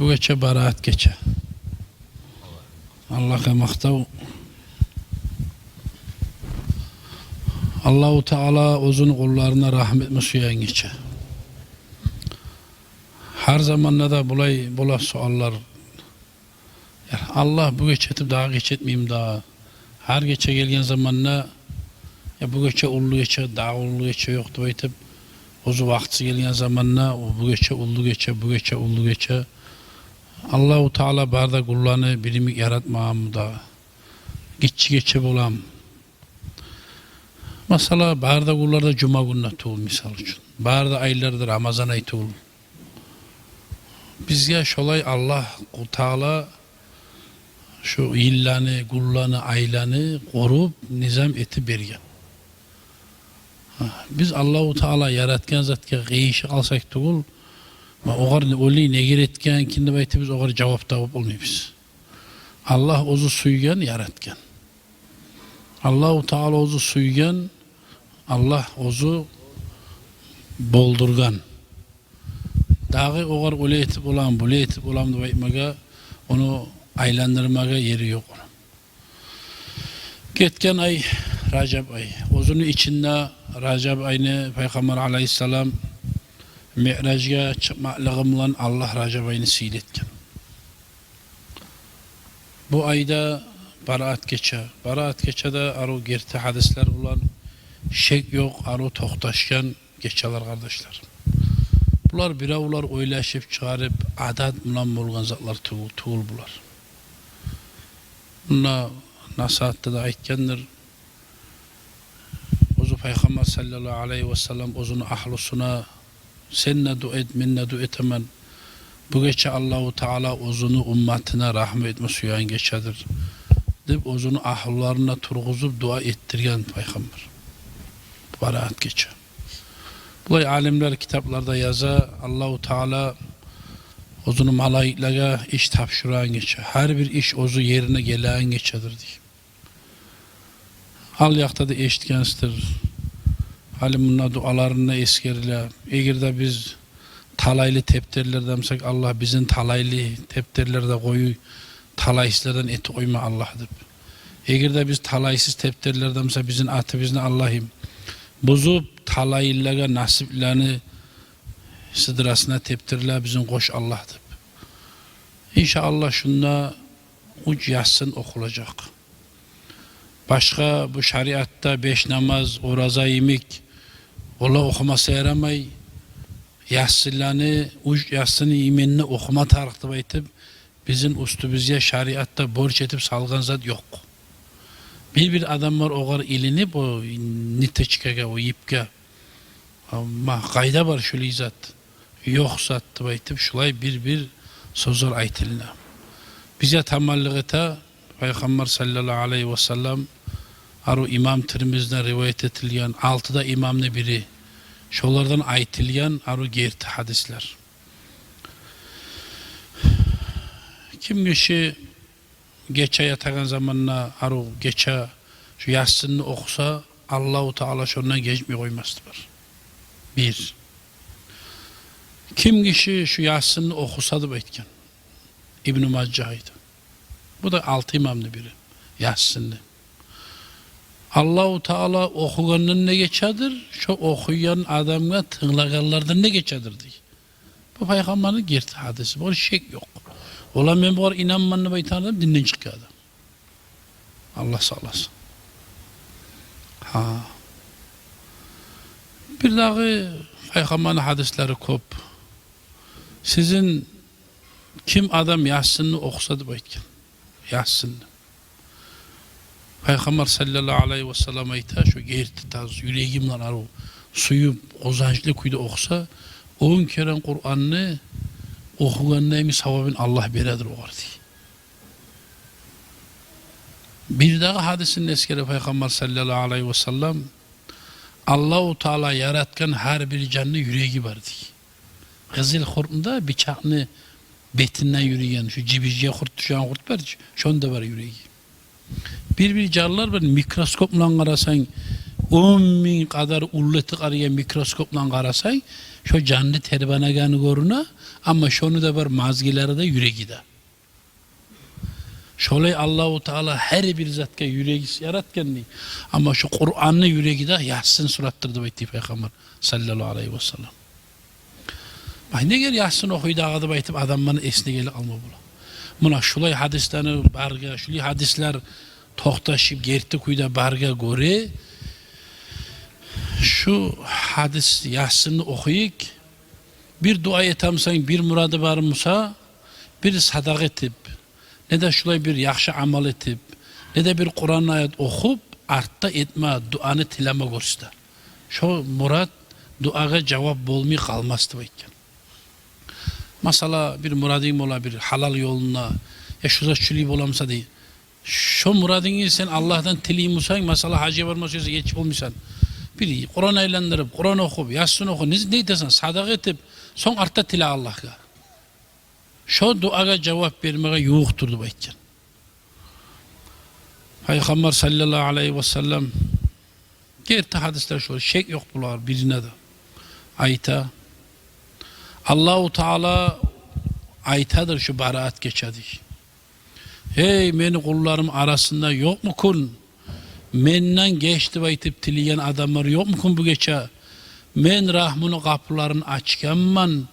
Bu gece baraat gece. Allah'a maktav. Allahu Teala uzun kullarına rahmet musuyan geçe. Her zamanla da bulay suallar. Yani Allah bu geçetip daha geçetmeyeyim daha. Her geçe gelgen zamanla ya bu geçe ullu geçe daha ullu geçe yoktu baytıp ozu vaktisi gelgen zamanla bu geçe ullu geçe bu geçe ullu geçe. Allahu Teala barda kullarını bilimi yaratmağım da gitçi geçe bulam. Mesela barda kullarda cuma gününe tuğul misal için. Barda aylardır Ramazan ayı tuğul. Bizge şolay Allah Teala şu illanı, kullanı, aylanı korup nizam eti bergen. Biz Allahu Teala yaratgan zatga gıyışı alsak tuğul. Oğar oli negir etken, kindi bayti biz oğar cevap tavıp olmayız. Allah ozu suygan, yaratgan. Allahu Teala ozu suygan, Allah ozu boldurgan. Dağı oğar oli etip olam, buli etip olam da baytmaga, onu aylandırmaga yeri yok. Ketken ay, Racab ay. Ozunu içinde Racab ayını Peygamber aleyhisselam Mi'rajga çıkmaklığımla Allah Racab ayını seyletken. Bu ayda baraat geçe. Baraat geçe de aru gerti hadisler bulan şek yok, aru tohtaşken geçeler kardeşler. Bunlar biravlar oylaşıp çıkarıp adat bulan bulgan zatlar tuğul bular. Buna nasihatte de aytkendir. Ozu Peygamber sallallahu aleyhi ve sellem ozunu ahlusuna sen ne dua et, men ne dua etemen. Bu gece Allahu Teala ozunu ummatına rahmet etmesi geçedir. Deyip ozunu ahullarına turguzup dua ettirgen Peygamber. Baraat geçe. Bulay alimler kitaplarda yaza Allahu Teala ozunu malaiklara iş tapşıran geçe. Her bir iş ozu yerine gelen geçedir diye. Al yakta da eşitkensidir. Halimunna dualarına eskerler. Eğer de biz talaylı tepterler demsek Allah bizim talaylı tepterlerde koyu talaysızlardan eti koyma Allah'dır. Eğer de biz talaysız tepterler demsek bizim atı bizden Allah'ım. Bozup talaylılara nasiplerini sıdırasına teptirler bizim koş Allah'dır. İnşallah şunda uç yazsın okulacak. Başka bu şariatta 5 namaz, oraza yemek, ola okuması yaramay, yassılarını, uç yassını imenini okuma tarıktı baytıp, bizim üstümüzde şariatta borç etip salgan zat yok. Bir adam var oğar ilinip o niteçkege, o yipke, ama kayda var şöyle zat, yok zattı baytıp, şulay bir sözler aytılına. Bize tamallıqıta, Peygamber sallallahu aleyhi ve sellem aru İmam Tirmiz'den rivayet etilgen 6'da imamlı biri şolardan aytilgen aru gerti hadisler. Kim kişi geçe yatagan zamanla aru geçe şu yassını okusa Allahu Teala şondan geçmeye koymazdılar. Bir. Kim kişi şu yassını okusadı baytken İbn-i Maccah'ydı. Bu da 6 imamlı biri. Yassınlı. Allahu Teala okuganın ne geçedir? Şu okuyan adamga tığlaganlardan ne geçedir diye. Bu Peygamberin gerti hadisi. Bu şek yok. Ola men bu inanmanını baytanım dinden çıkıyor adam. Allah sağ olasın. Ha. Bir daha Peygamberin hadisleri kop. Sizin kim adam yassını okusadı baytken. Yassın. Peygamber sallallahu aleyhi ve sellem ayta şu gerti taz yüreğimle aru suyu ozançlı kuydu okusa 10 kere Kur'an'ı okuganına savabın Allah beredir o vardı. Bir daha hadisin eskere Peygamber sallallahu aleyhi ve sellem Allahu Teala yaratkan her bir canlı yüreği vardı. Kızıl Kur'an'da bıçağını betinden yürüyen şu cibiciye kurt düşen kurt var. Şonda var yüreği. Bir canlılar var mikroskopla karasan 10.000 kadar ulleti qarıya mikroskopla qarasang, şu canlı terbanagani görüne, ama şonu da bir mazgileri de yüregide. Şolay Allahu Teala her bir zatga yüregi yaratganni, ama şu Kur'an'ı yüregide Yasin surattırdı baytı Peygamber sallallahu aleyhi ve sellem. Bak ne gel Yasin okuydu ağadı baytıp adamların esne geli alma bula. Buna şulay hadislerini barga, şulay hadisler tohtaşıp gerti kuyda barga göre, şu hadis Yasin'i okuyuk, bir dua etamsan bir muradı var Musa, bir sadak etip, ne de şulay bir yaxşı amal etip, ne de bir Kur'an ayet okup, artta etme, duanı tileme görüste. Şu murat duaga cevap bolmay kalmazdı bayken. Mesela bir muradın ola, bir halal yoluna, ya şuza çülüp olamsa değil. Şu muradını sen Allah'tan tileyim olsan, mesela hacıya varmasın, geçip olmuşsan, bir Kur'an eğlendirip, Kur'an okup, Yasin okup, ne desen, sadak etip, son artta tile Allah'a. Şu duaga cevap vermeye yoğukturdu bayken. Peygamber sallallahu aleyhi ve sellem gerti hadisler şu, şek yok bular birine de. Ayta, Allahu Teala aytadır şu baraat geçedik. Hey meni kullarım arasında yok mu kun? Menden geçti baytıp tileyen adamlar yok mu kun bu geçe? Men rahmını kapılarını açkanman,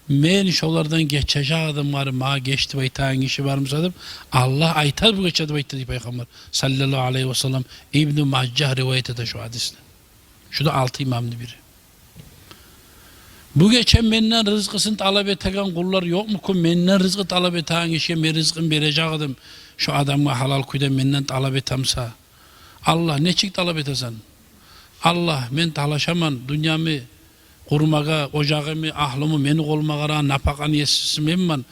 men şolardan geçecek adamları ma geçti baytağın işi var mı sadım? Allah aytar bu geçedi baytı diye Peygamber sallallahu aleyhi ve sellem İbn-i Maccah rivayet eder şu hadisini. Şu da 6 imamlı biri. Bu geçen menden rızkısını talep eten kullar yok mu ki? Menden rızkı talep eten kişiye men rızkını verecektim. Şu adamı halal kuyda menden talep etemsa. Allah ne çık talep etesen? Allah men talaşaman dünyamı kurmaga, ocağımı, ahlımı, meni olmagara, napakanı yesizim.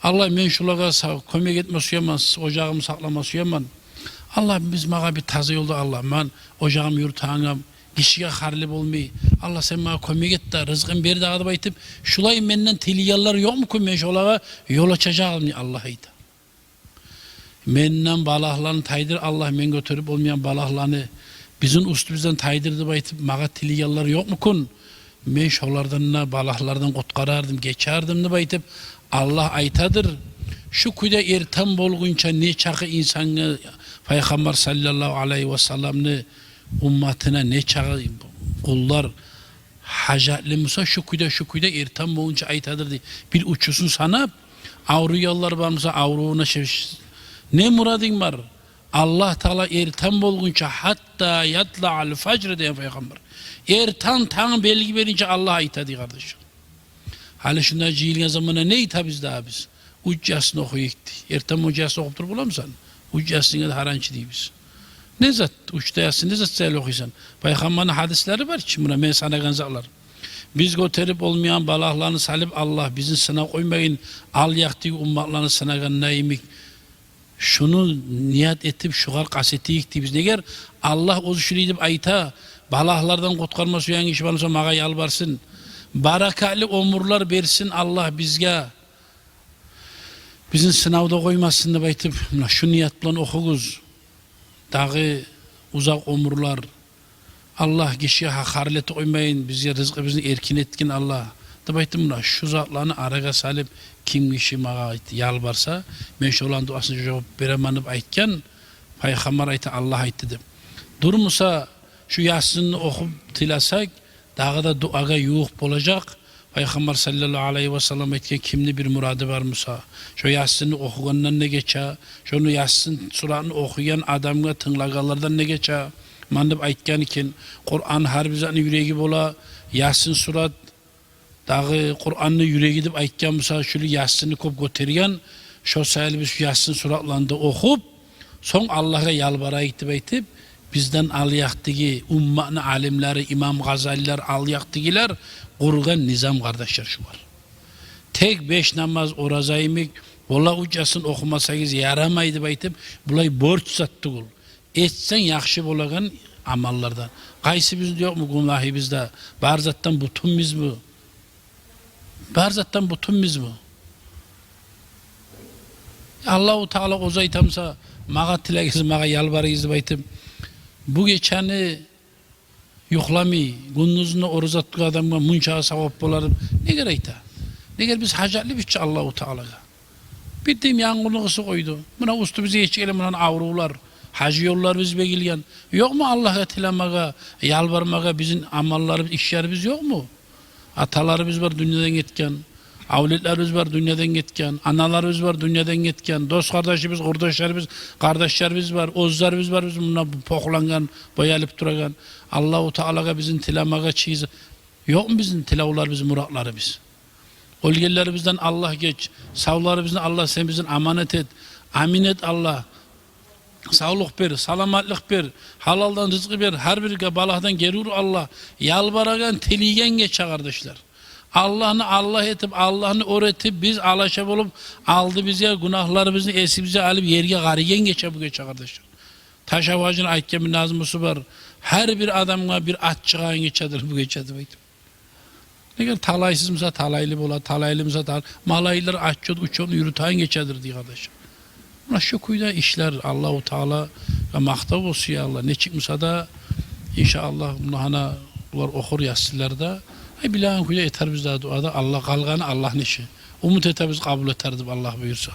Allah men şulaga kömek etme suyaman, ocağımı saklama suyaman. Allah biz maga bir taze yolda Allah, man ocağımı yurtağım, kişiye harlip olmayı. Allah sen bana kömek et de rızkın bir dağıda baytıp, şulay menden tiliyallar yok mu ki men şulaga yol açacağım Allah'ıydı. Menden balahlarını taydır Allah men götürüp olmayan balahlarını bizim üstümüzden taydırdı baytıp, maga tiliyallar yok mu kun? Men şolardan balahlardan qutqarardım, geçerdim de baytıp, Allah aytadır. Şu kuyda ertem bolgunça ne çakı insanı Peygamber sallallahu aleyhi ve sellem'ni ummatına ne çakı kullar hacatlı Musa şu kuyda ertem bolgunça aytadır diye. Bir uçusun sanıp avru yollar var mısa avruğuna ne muradın var? Allah Teala ertem bolgunça hatta yatla al fajr diye Peygamber. Ertan tan belgi verince Allah aytadı kardeşim. Hali şundan cihilgen zamana ne ita biz daha biz? Uccasını okuyukti. Ertan uccasını okup dur bulamsan. Uccasını da harançı değil biz. Ne zat? Uçta yazsın, ne zat sayılı okuysan? Peygamber'in hadisleri var ki buna men sana ganzaklar. Biz göterip olmayan balahlarını salip Allah bizim sınav koymayın. Al yaktığı ummatlarını sınagan naimik. Şunu niyat etip şugar kaseti yikti biz. Neger Allah ozu şunu edip ayta balahlardan qutqarma suyan kişi varsa mağa yalvarsın. Barakali omurlar versin Allah bizge. Bizim sınavda koymasın da baytıp şu niyat bilen okuguz. Dağı uzak omurlar. Allah kişiye hakaret koymayın. Bize rızkı bizni erkin etkin Allah. Da baytıp şu zatlarını araga salip kim kişi mağa yalvarsa men şu olan duasını cevap veremanıp aytken Peygamber ayta Allah aytdı deb. Durmusa şu Yasin'i okup tilasak dağda duaga yuğuk olacak. Peygamber sallallahu aleyhi ve sellem etken kimli bir muradı var Musa. Şu Yasin'i okuyandan ne geçe, şunu Yasin suratını okuyan adamga tınlagalardan ne geçe. Mandip aytken iken Kur'an harbizanı yüreği bola, Yasin surat dağı Kur'an'ı yüreği gidip aytken Musa şunu Yasin'i kop götürgen, şu sayılı biz Yasin suratlarında okup, son Allah'a yalvara gidip aytip, bizden alyaqtigi ummatni alimleri İmam Gazaliler alyaqtigiler kurgan nizam kardeşler şu var. Tek 5 namaz orazayımik Ola ucasın okumasanız yaramaydı baytıp bulay borç sattı kul. Etsen yaxşı bolagan amallardan. Qaysı bizde yok mu gunahi bizde? Barzattan butun biz mi? Barzattan butun biz mi? Allahu Teala ozaytamsa mağa tilagiz mağa yalvarıyız baytıp bu geçeni Yuxlamay, gündüzünde oruç tutgan adamga muncha savop bolar. Ne gerekta? Neger biz hajatlı bitçi Allahu Teala'ga. Bittim yangınlığı koydu. Buna ustu bize geçelim bundan avrular. Hacı yollar biz begilgen. Yok mu Allah'a tilamaga, yalvarmaga bizim amallarımız, işlerimiz yok mu? Atalarımız var dünyadan gitken. Avlitlerimiz var dünyadan gitken. Analarımız var dünyadan gitken. Dost kardeşimiz, kardeşlerimiz var. Ozlarımız var bizim bunlar poklangan, boyalıp duragan. Allahu Teala'ga bizim tilamaga çiğiz. Yok mu bizim tilavlar, bizim muratlarımız? Ölgelerimizden Allah geç. Savlarımızdan Allah sen bizim amanet et. Amin et Allah. Sağlık ver, salamatlık ver, halaldan rızkı ver, her bir balahdan gerur Allah. Yalvaragan, teligen geç kardeşler. Allah'ını Allah etip, Allah'ını öğretip, biz alaşa olup, aldı bize, günahlarımızı esimize alıp, yerge garigen geçe bu geçe kardeşler. Taş avacın aytkemin nazmusu var. Her bir adamla bir at çıkan geçedir bu geçedir. Ne kadar talaysızımıza talaylı bola, talaylımıza talaylı, malaylar açıyordu, uçuyordu, yürüten geçedir diye kardeşler. Buna şu kuyda işler Allahu Teala ve mahtab olsun ya Allah. Ne çıkmışsa da inşallah bunu hana bunlar okur yazsınlar da. Bilen kuyda yeter biz daha duada. Allah kalganı Allah'ın işi. Umut ete biz kabul eterdik Allah buyursa.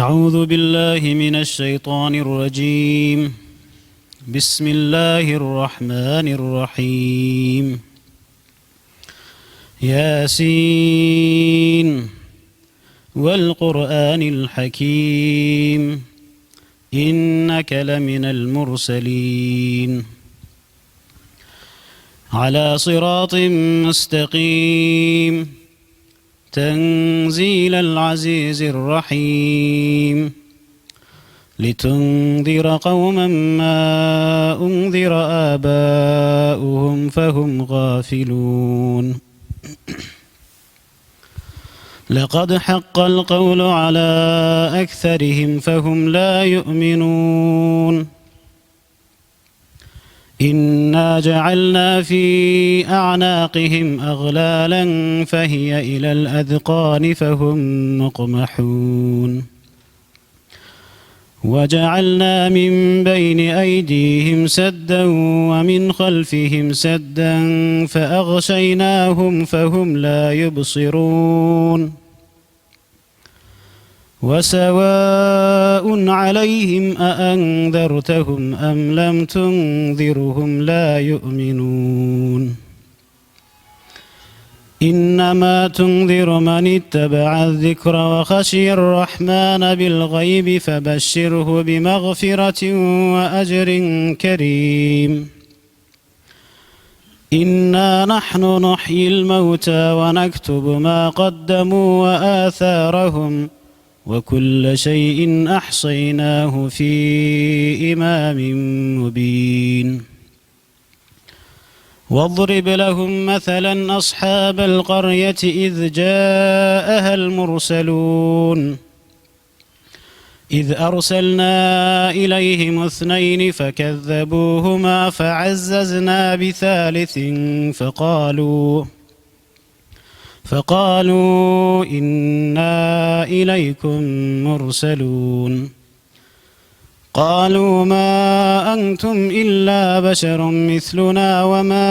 أعوذ بالله من الشيطان الرجيم. بسم الله الرحمن الرحيم. ياسين والقرآن الحكيم إنك لمن المرسلين على صراط مستقيم تنزيل العزيز الرحيم لتنذر قوما ما أنذر آباؤهم فهم غافلون لقد حق القول على أكثرهم فهم لا يؤمنون إنا جعلنا في أعناقهم أغلالا فهي إلى الأذقان فهم مقمحون وجعلنا من بين أيديهم سدا ومن خلفهم سدا فأغشيناهم فهم لا يبصرون وسواء عليهم أأنذرتهم أم لم تنذرهم لا يؤمنون إنما تنذر من اتبع الذكر وخشي الرحمن بالغيب فبشره بمغفرة وأجر كريم إنا نحن نحيي الموتى ونكتب ما قدموا وآثارهم وكل شيء أحصيناه في إمام مبين واضرب لهم مثلا أصحاب القرية إذ جاءها المرسلون إذ أرسلنا إليهم 2 فكذبوهما فعززنا بثالث فقالوا إنا إليكم مرسلون قالوا ما أنتم إلا بشر مثلنا وما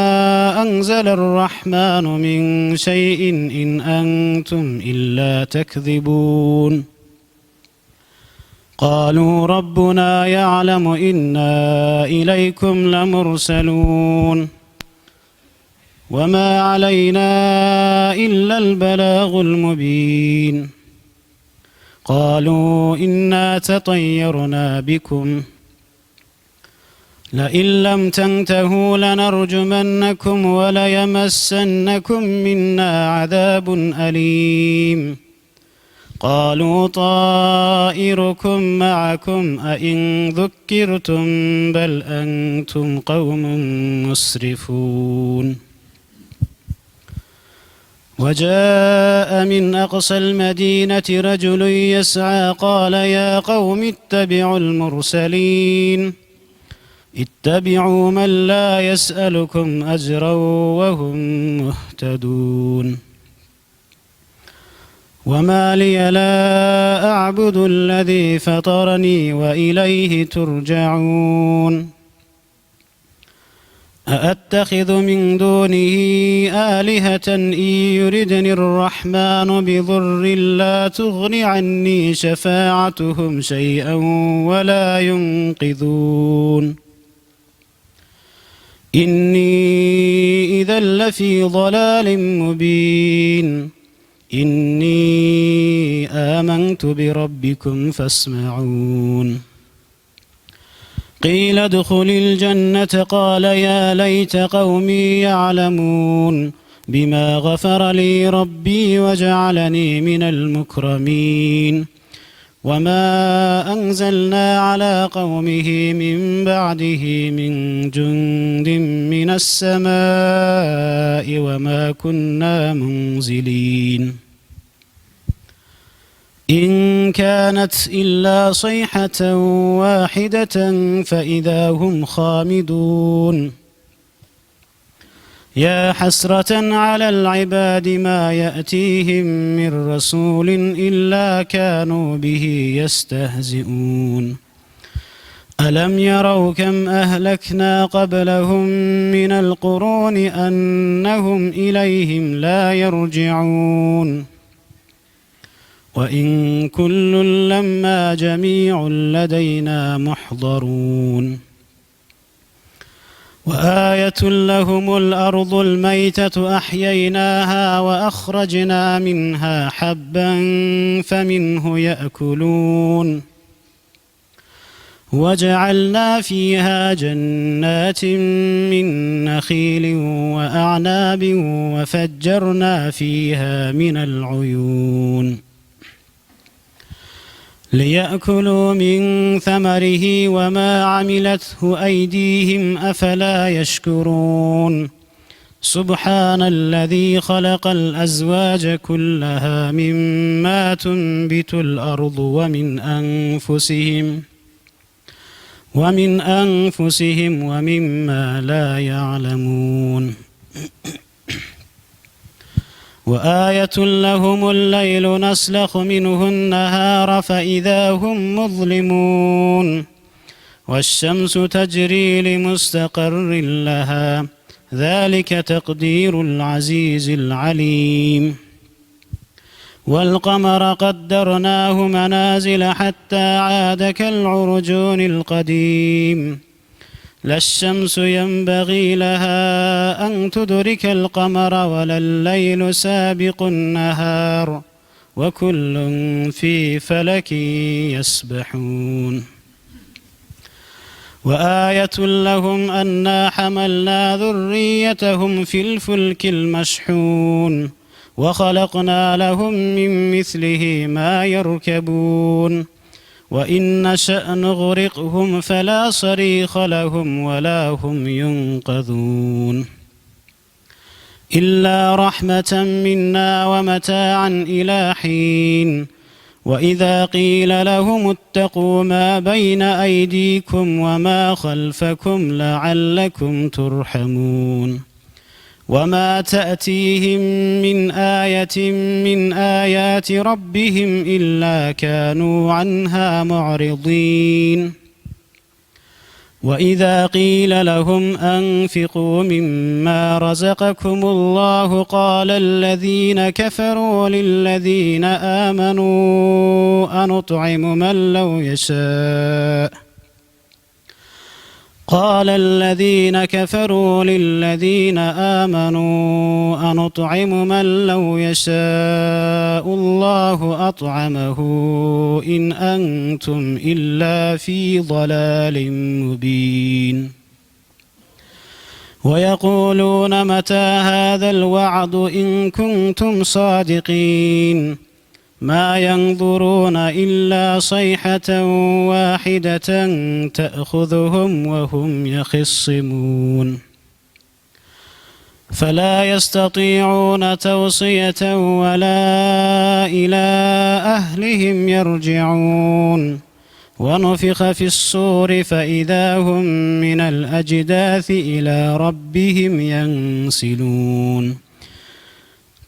أنزل الرحمن من شيء إن أنتم إلا تكذبون قالوا ربنا يعلم إنا إليكم لمرسلون وما علينا إلا البلاغ المبين قالوا إنا تطيرنا بكم لئن لم تنتهوا لنرجمنكم وليمسنكم منا عذاب أليم قالوا طائركم معكم أئن ذكرتم بل أنتم قوم مسرفون وجاء من أقصى المدينة رجل يسعى قال يا قوم اتبعوا المرسلين اتبعوا من لا يسألكم أجرا وهم مهتدون وما لي لا أعبد الذي فطرني وإليه ترجعون أأتخذ من دونه آلهة إن يردني الرحمن بضر لا تغن عني شفاعتهم شيئا ولا ينقذون إني إذا لفي ضلال مبين إني آمنت بربكم فاسمعون قيل ادخل الجنة قال يا ليت قومي يعلمون بما غفر لي ربي وجعلني من المكرمين وما أنزلنا على قومه من بعده من جند من السماء وما كنا منزلين إن كانت إلا صيحة واحدة فإذا هم خامدون يا حسرة على العباد ما يأتيهم من رسول إلا كانوا به يستهزئون ألم يروا كم أهلكنا قبلهم من القرون أنهم إليهم لا يرجعون وإن كل لما جميع لدينا محضرون وآية لهم الأرض الميتة أحييناها وأخرجنا منها حبا فمنه يأكلون وجعلنا فيها جنات من نخيل وأعناب وفجرنا فيها من العيون ليأكلوا من ثمره وما عملته أيديهم أفلا يشكرون سبحان الذي خلق الأزواج كلها مما تنبت الأرض ومن أنفسهم ومما لا يعلمون وآية لهم الليل نسلخ منه النهار فإذا هم مظلمون والشمس تجري لمستقر لها ذلك تقدير العزيز العليم والقمر قدرناه منازل حتى عاد كالعرجون القديم لا الشمس ينبغي لها أن تدرك القمر ولا الليل سابق النهار وكل في فلك يسبحون وآية لهم أنا حملنا ذريتهم في الفلك المشحون وخلقنا لهم من مثله ما يركبون وإن نشأ نغرقهم فلا صريخ لهم ولا هم ينقذون إلا رحمة منا ومتاعا إلى حين وإذا قيل لهم اتقوا ما بين أيديكم وما خلفكم لعلكم ترحمون وما تأتيهم من آية من آيات ربهم إلا كانوا عنها معرضين وإذا قيل لهم أنفقوا مما رزقكم الله قال الذين كفروا للذين آمنوا أنطعم من لو يشاء قال الذين كفروا للذين آمنوا أنطعم من لو يشاء الله أطعمه إن أنتم إلا في ضلال مبين ويقولون متى هذا الوعد إن كنتم صادقين ما ينظرون إلا صيحة واحدة تأخذهم وهم يخصمون فلا يستطيعون توصية ولا إلى أهلهم يرجعون ونفخ في الصور فإذا هم من الأجداث إلى ربهم ينسلون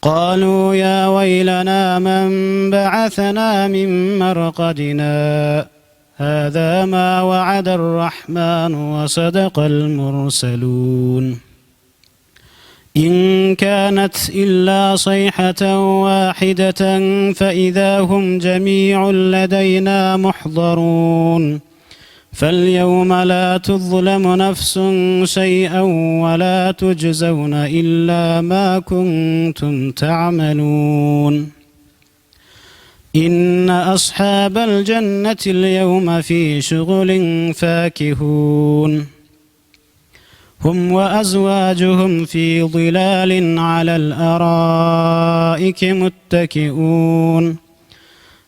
قالوا يا ويلنا من بعثنا من مرقدنا هذا ما وعد الرحمن وصدق المرسلون إن كانت إلا صيحة واحدة فإذا هم جميع لدينا محضرون فاليوم لا تظلم نفس شيئا ولا تجزون إلا ما كنتم تعملون إن أصحاب الجنة اليوم في شغل فاكهون هم وأزواجهم في ظلال على الأرائك متكئون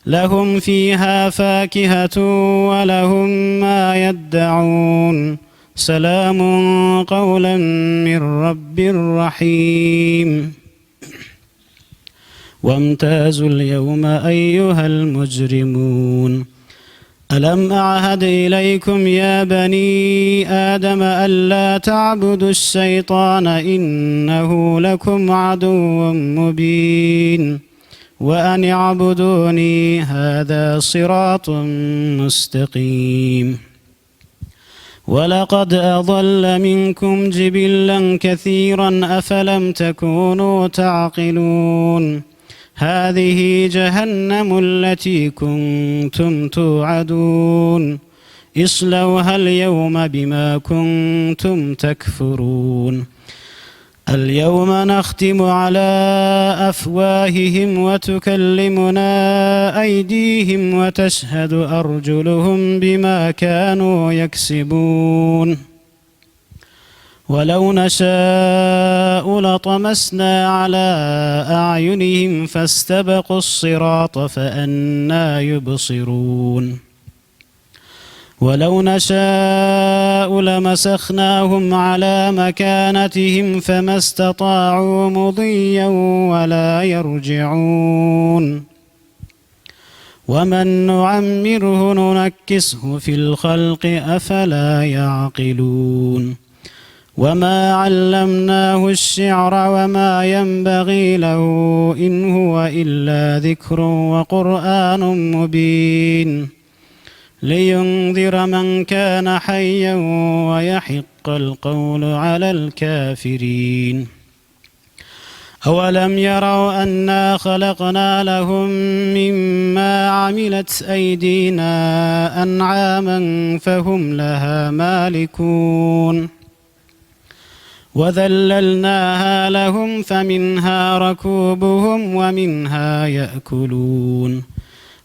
لهم فيها فاكهة ولهم ما يدعون سلام قولا من رب رحيم وامتازوا اليوم أيها المجرمون ألم أعهد إليكم يا بني آدم ألا تعبدوا الشيطان إنه لكم عدو مبين وأن اعبدوني هذا صراط مستقيم ولقد أضل منكم جبلا كثيرا أفلم تكونوا تعقلون هذه جهنم التي كنتم توعدون اصلوها اليوم بما كنتم تكفرون اليوم نختم على أفواههم وتكلمنا أيديهم وتشهد أرجلهم بما كانوا يكسبون ولو نشاء لطمسنا على أعينهم فاستبقوا الصراط فأنى يبصرون ولو نشاء لمسخناهم على مكانتهم فما استطاعوا مضيا ولا يرجعون ومن نعمره ننكسه في الخلق أفلا يعقلون وما علمناه الشعر وما ينبغي له إن هو إلا ذكر وقرآن مبين لينذر من كان حيا ويحق القول على الكافرين أولم يروا أنا خلقنا لهم مما عملت أيدينا أنعاما فهم لها مالكون وذللناها لهم فمنها ركوبهم ومنها يأكلون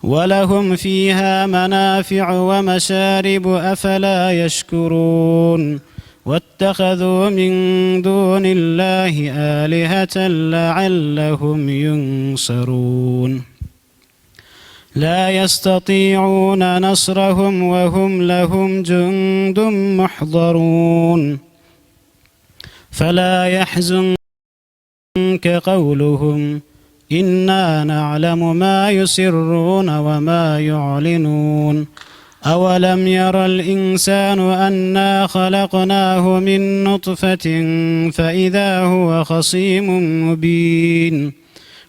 ولهم فيها منافع ومشارب أفلا يشكرون واتخذوا من دون الله آلهة لعلهم ينصرون لا يستطيعون نصرهم وهم لهم جند محضرون فلا يحزنك قولهم إنا نعلم ما يسرون وما يعلنون أولم ير الإنسان أنا خلقناه من نطفة فإذا هو خصيم مبين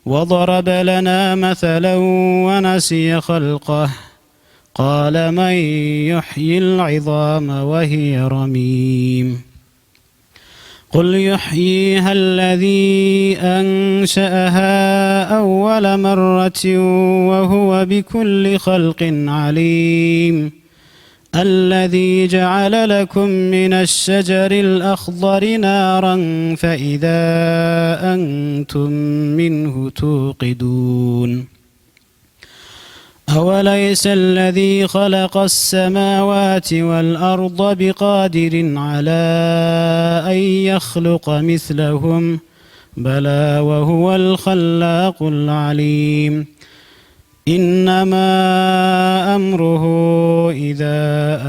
وضرب لنا مثلا ونسي خلقه قال من يحيي العظام وهي رميم قل يحييها الذي أنشأها أول مرة وهو بكل خلق عليم الذي جعل لكم من الشجر الأخضر نارا فإذا أنتم منه توقدون أوليس الذي خلق السماوات والأرض بقادر على أن يخلق مثلهم بلى وهو الخلاق العليم إنما أمره إذا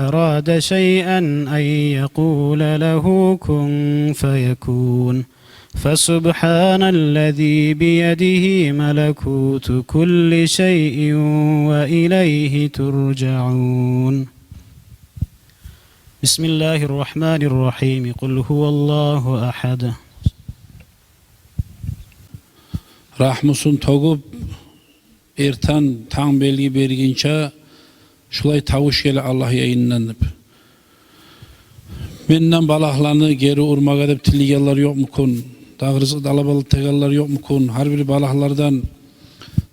أراد شيئا أن يقول له كن فيكون فسبحان الذي بيده ملكوت كل شيء وإليه ترجعون بسم الله الرحمن الرحيم قل هو الله أحد Rahmusun togup ertan taң belgi berginçe şulay tavuş gele Allah yayınlanıp menden balaklarını geri urmak edip tilligeller yok mu kun dağırızı dalabalı tegaller yok mu kun her biri balaklardan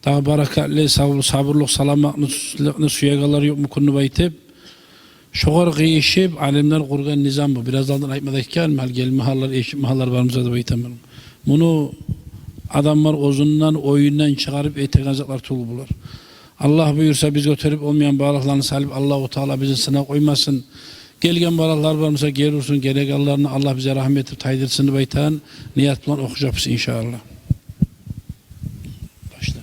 daha barakatli sabırlık salamatlı suyagallar yok mu kunu baytip şoğar giyişip alemden kurgan nizam bu biraz aldan aytmadayken mal gelme hallar eşip mahallar varımıza da baytamam bunu adamlar ozundan oyundan çıkarıp etekazaklar tulu bular. Allah buyursa biz götürüp olmayan balıklarını salip Allah-u Teala bizi sınav koymasın. Gelgen balıklar varsa geri olsun gerek Allah'ını Allah bize rahmet edip taydırsın baytan niyet bulan okuyacağız inşallah. Başla.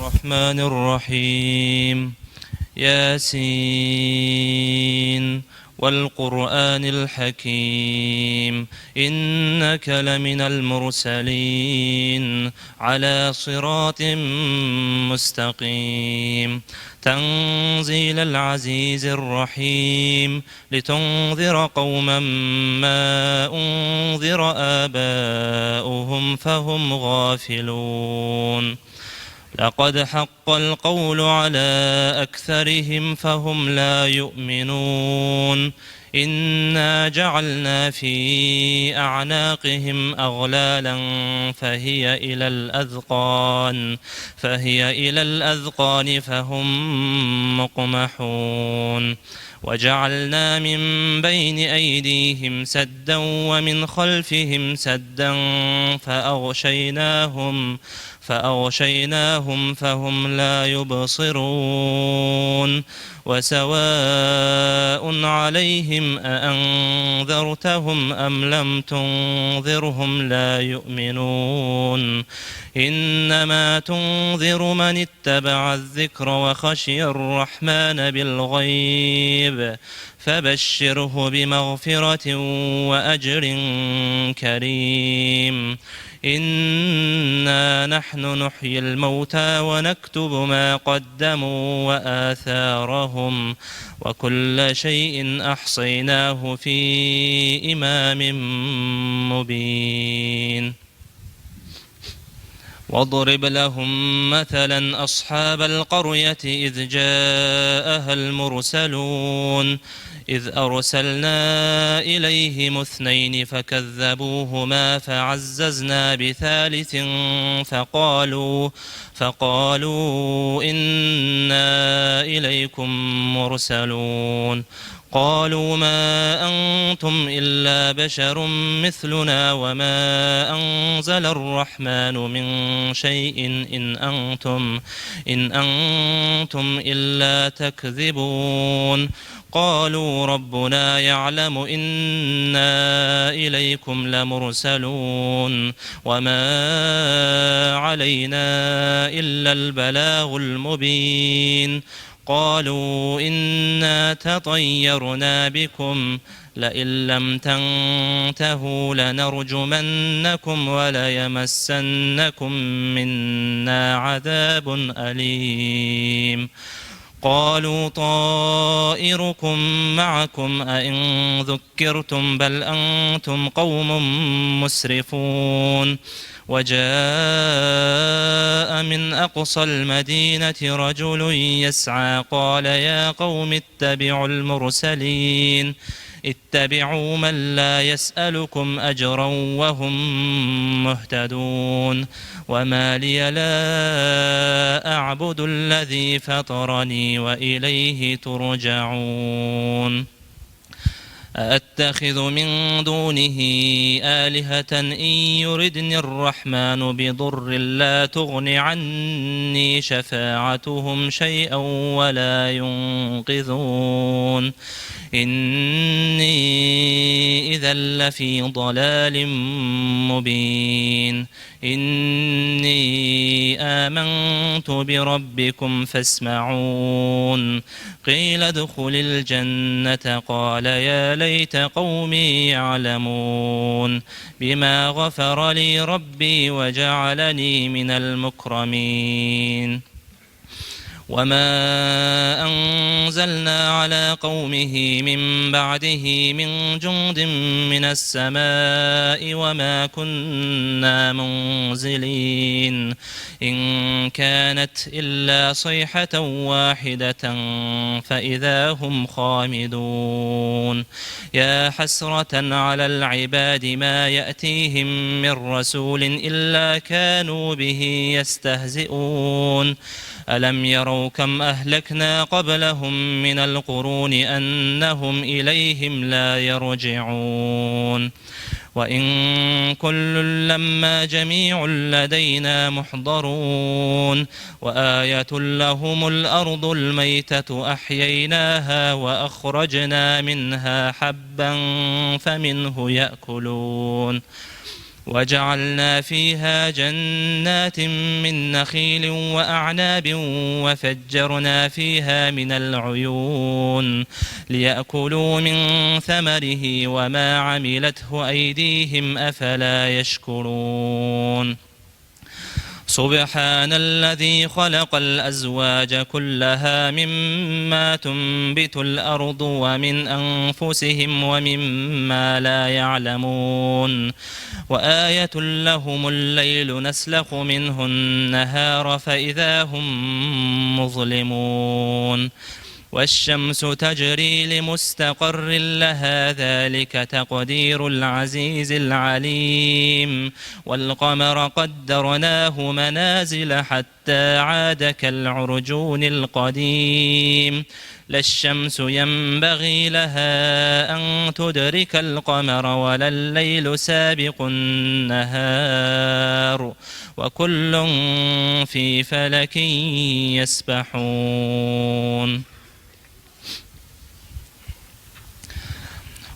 Rahmanirrahim. Yasin. والقرآن الحكيم إنك لمن المرسلين على صراط مستقيم تنزيل العزيز الرحيم لتنذر قوما ما أنذر آباؤهم فهم غافلون لقد حق القول على أكثرهم فهم لا يؤمنون إنا جعلنا في أعناقهم أغلالا فهي إلى الأذقان فهم مقمحون وجعلنا من بين أيديهم سدا ومن خلفهم سدا فأغشيناهم فهم لا يبصرون وسواء عليهم أأنذرتهم أم لم تنذرهم لا يؤمنون إنما تنذر من اتبع الذكر وخشي الرحمن بالغيب فبشره بمغفرة وأجر كريم إنا نحن نحيي الموتى ونكتب ما قدموا وآثارهم وكل شيء أحصيناه في إمام مبين واضرب لهم مثلا أصحاب القرية إذ جاءها المرسلون إذ أرسلنا إليهم اثنين فكذبوهما فعززنا بثالث فقالوا إنا إليكم مرسلون قالوا ما أنتم إلا بشر مثلنا وما أنزل الرحمن من شيء إن أنتم إلا تكذبون قالوا ربنا يعلم إنا إليكم لمرسلون وما علينا إلا البلاغ المبين قالوا إنا تطيرنا بكم لئن لم تنتهوا لنرجمنكم وليمسنكم منا عذاب أليم قالوا طائركم معكم أئن ذكرتم بل أنتم قوم مسرفون وجاء من أقصى المدينة رجل يسعى قال يا قوم اتبعوا المرسلين اتبعوا من لا يسألكم أجرا وهم مهتدون وما لي لا أعبد الذي فطرني وإليه ترجعون أأتخذ من دونه آلهة إن يردني الرحمن بضر لا تغن عني شفاعتهم شيئا ولا ينقذون إني إذا لفي ضلال مبين إني آمنت بربكم فاسمعون قيل ادخل الجنة قال يا ليت قومي يعلمون بما غفر لي ربي وجعلني من المكرمين وما أنزلنا على قومه من بعده من جند من السماء وما كنا منزلين إن كانت إلا صيحة واحدة فإذا هم خامدون يا حسرة على العباد ما يأتيهم من رسول إلا كانوا به يستهزئون ألم يروا كم أهلكنا قبلهم من القرون أنهم إليهم لا يرجعون وإن كل لما جميع لدينا محضرون وآية لهم الأرض الميتة أحييناها وأخرجنا منها حبا فمنه يأكلون وجعلنا فيها جنات من نخيل وأعناب وفجرنا فيها من العيون ليأكلوا من ثمره وما عملته أيديهم أفلا يشكرون سبحان الذي خلق الأزواج كلها مما تنبت الأرض ومن أنفسهم ومما لا يعلمون وآية لهم الليل نسلخ منه النهار فإذا هم مظلمون والشمس تجري لمستقر لها ذلك تقدير العزيز العليم والقمر قدرناه منازل حتى عاد كالعرجون القديم لا الشمس ينبغي لها أن تدرك القمر ولا الليل سابق النهار وكل في فلك يسبحون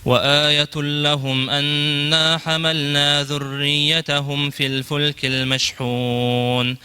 وآية لهم أنا حملنا ذريتهم في الفلك المشحون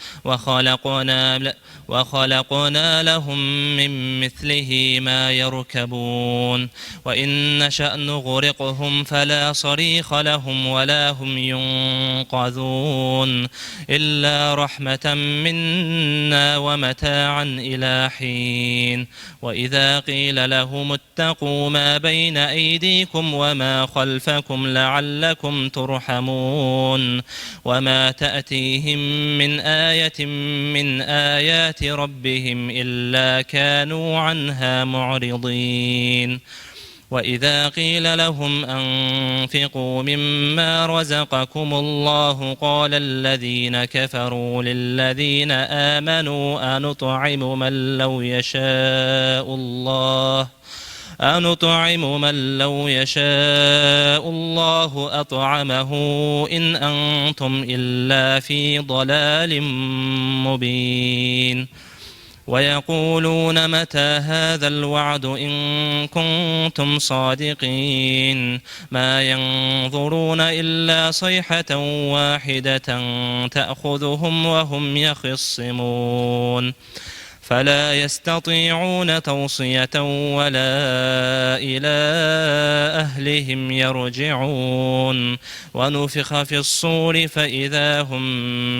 وخلقنا لهم من مثله ما يركبون وإن نشأ نغرقهم فلا صريخ لهم ولا هم ينقذون إلا رحمة منا ومتاعا إلى حين وإذا قيل لهم اتقوا ما بين أيديكم وما خلفكم لعلكم ترحمون وما تأتيهم من آية من آيات ربهم إلا كانوا عنها معرضين وإذا قيل لهم أنفقوا مما رزقكم الله قال الذين كفروا للذين آمنوا أنطعم من لو يشاء الله أطعمه إن أنتم إلا في ضلال مبين ويقولون متى هذا الوعد إن كنتم صادقين ما ينظرون إلا صيحة واحدة تأخذهم وهم يخصمون فلا يستطيعون توصية ولا إلى أهلهم يرجعون ونفخ في الصور فإذا هم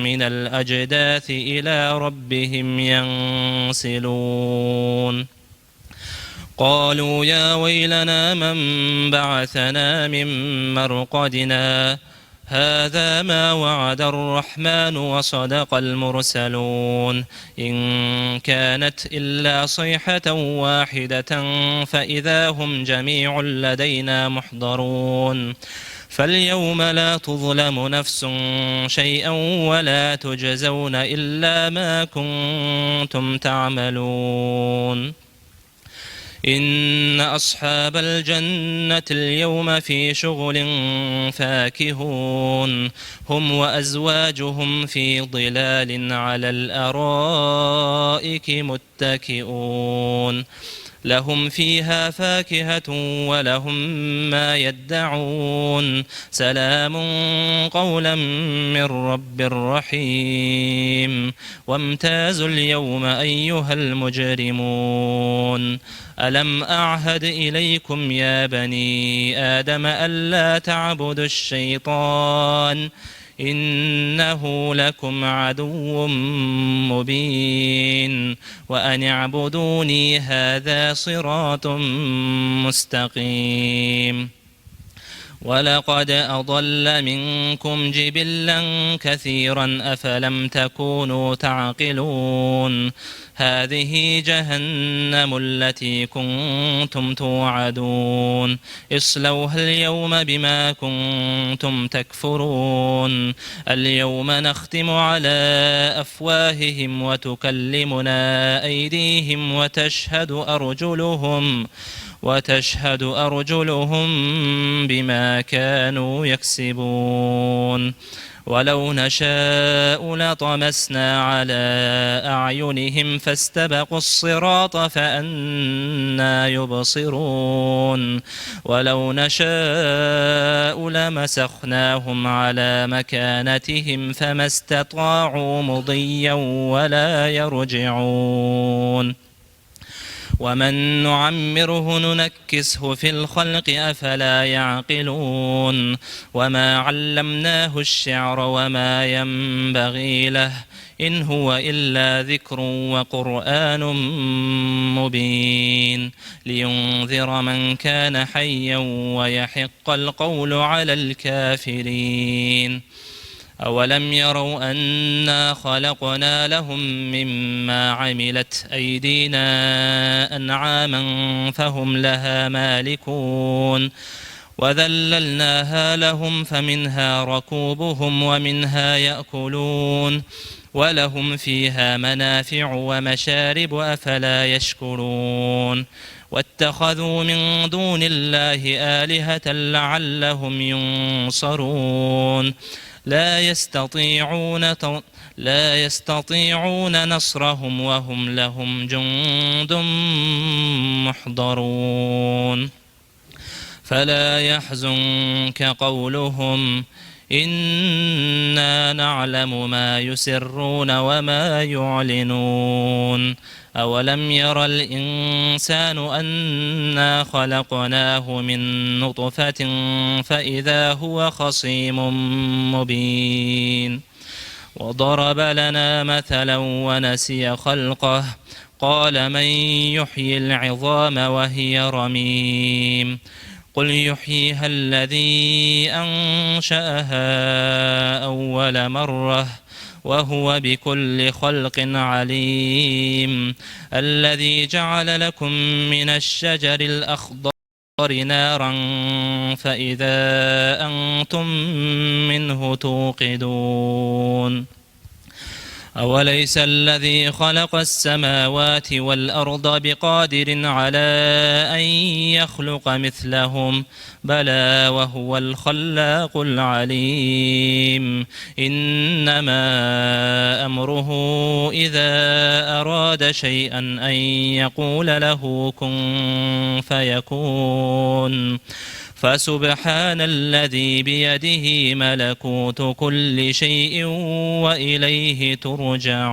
من الأجداث إلى ربهم ينسلون قالوا يا ويلنا من بعثنا من مرقدنا هذا ما وعد الرحمن وصدق المرسلون إن كانت إلا صيحة واحدة فإذا هم جميع لدينا محضرون فاليوم لا تظلم نفس شيئا ولا تجزون إلا ما كنتم تعملون إن أصحاب الجنة اليوم في شغل فاكهون هم وأزواجهم في ظلال على الأرائك متكئون لهم فيها فاكهة ولهم ما يدعون سلام قولا من رب رحيم وامتازوا اليوم أيها المجرمون ألم أعهد إليكم يا بني آدم ألا تعبدوا الشيطان إنه لكم عدو مبين وأن اعبدوني هذا صراط مستقيم ولقد أضل منكم جبلا كثيرا أفلم تكونوا تعقلون هذه جهنم التي كنتم توعدون اصلوها اليوم بما كنتم تكفرون اليوم نختم على أفواههم وتكلمنا أيديهم وتشهد أرجلهم بما كانوا يكسبون ولو نشاء لطمسنا على أعينهم فاستبقوا الصراط فأنى يبصرون ولو نشاء لمسخناهم على مكانتهم فما استطاعوا مضيا ولا يرجعون ومن نعمره ننكسه في الخلق أفلا يعقلون وما علمناه الشعر وما ينبغي له إن هو إلا ذكر وقرآن مبين لينذر من كان حيا ويحق القول على الكافرين أولم يروا أنا خلقنا لهم مما عملت أيدينا أنعاما فهم لها مالكون وذللناها لهم فمنها ركوبهم ومنها يأكلون ولهم فيها منافع ومشارب أفلا يشكرون واتخذوا من دون الله آلهة لعلهم ينصرون لا يستطيعون نصرهم وهم لهم جند محضرون فلا يحزنك قولهم إنا نعلم ما يسرون وما يعلنون أولم ير الإنسان أنا خلقناه من نطفة فإذا هو خصيم مبين وضرب لنا مثلا ونسي خلقه قال من يحيي العظام وهي رميم قل يحييها الذي أنشأها أول مرة وهو بكل خلق عليم الذي جعل لكم من الشجر الأخضر نارا فإذا أنتم منه توقدون أوليس الذي خلق السماوات والأرض بقادر على أن يخلق مثلهم بلى وهو الخلاق العليم إنما أمره إذا أراد شيئا أن يقول له كن فيكون فسبحان الذي بيده ملكوت كل شيء وإليه ترجعون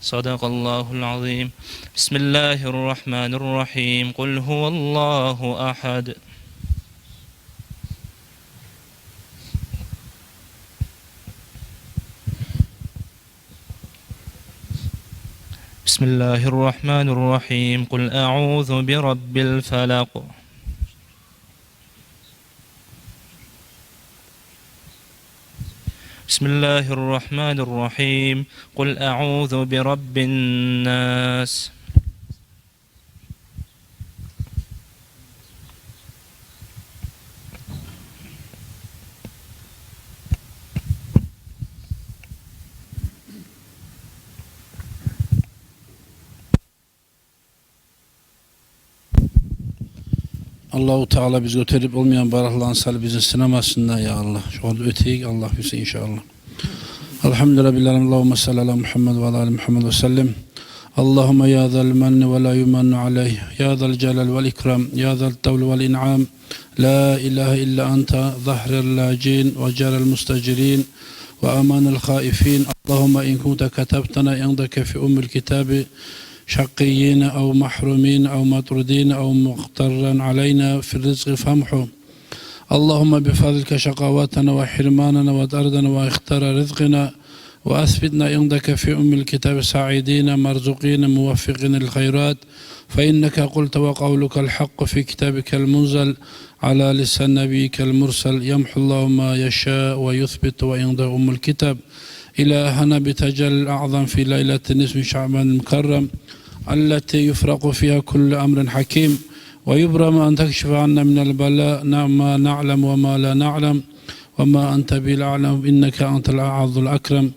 صدق الله العظيم بسم الله الرحمن الرحيم قل هو الله أحد بسم الله الرحمن الرحيم قل أعوذ برب الفلق بسم الله الرحمن الرحيم قل أعوذ برب الناس Allahu Teala biz götürüp olmayan baraklı ansal bizi sınamasınlar ya Allah. Şu anda öteyik Allah bilsin inşallah. Elhamdülillah. Allahümme salli ala Muhammed ve ala ali Muhammed ve sellem. Allahümme ya zal manni ve la yumannu aleyh. Ya zal celal vel ikram. Ya zal tevli vel in'am. La ilahe illa anta zahrel lacin ve cerel mustacirin ve amanel haifin. Allahümme in kunte katabtana indeke fi ummul kitabi شقيين أو محرومين أو مطرودين أو مغترا علينا في الرزق فامحو اللهم بفضلك شقواتنا وحرماننا وطردنا واختار رزقنا وأثبتنا عندك في أم الكتاب سعيدين مرزقين موفقين الخيرات فإنك قلت وقولك الحق في كتابك المنزل على لسان نبيك المرسل يمحو الله ما يشاء ويثبت وعنده أم الكتاب إلهنا بتجل الأعظم في ليلة نصف شعبان المكرم التي يفرق فيها كل أمر حكيم ويبرم أن تكشف عنا من البلاء ما نعلم وما لا نعلم وما أنت بالأعلم إنك أنت الأعظ الأكرم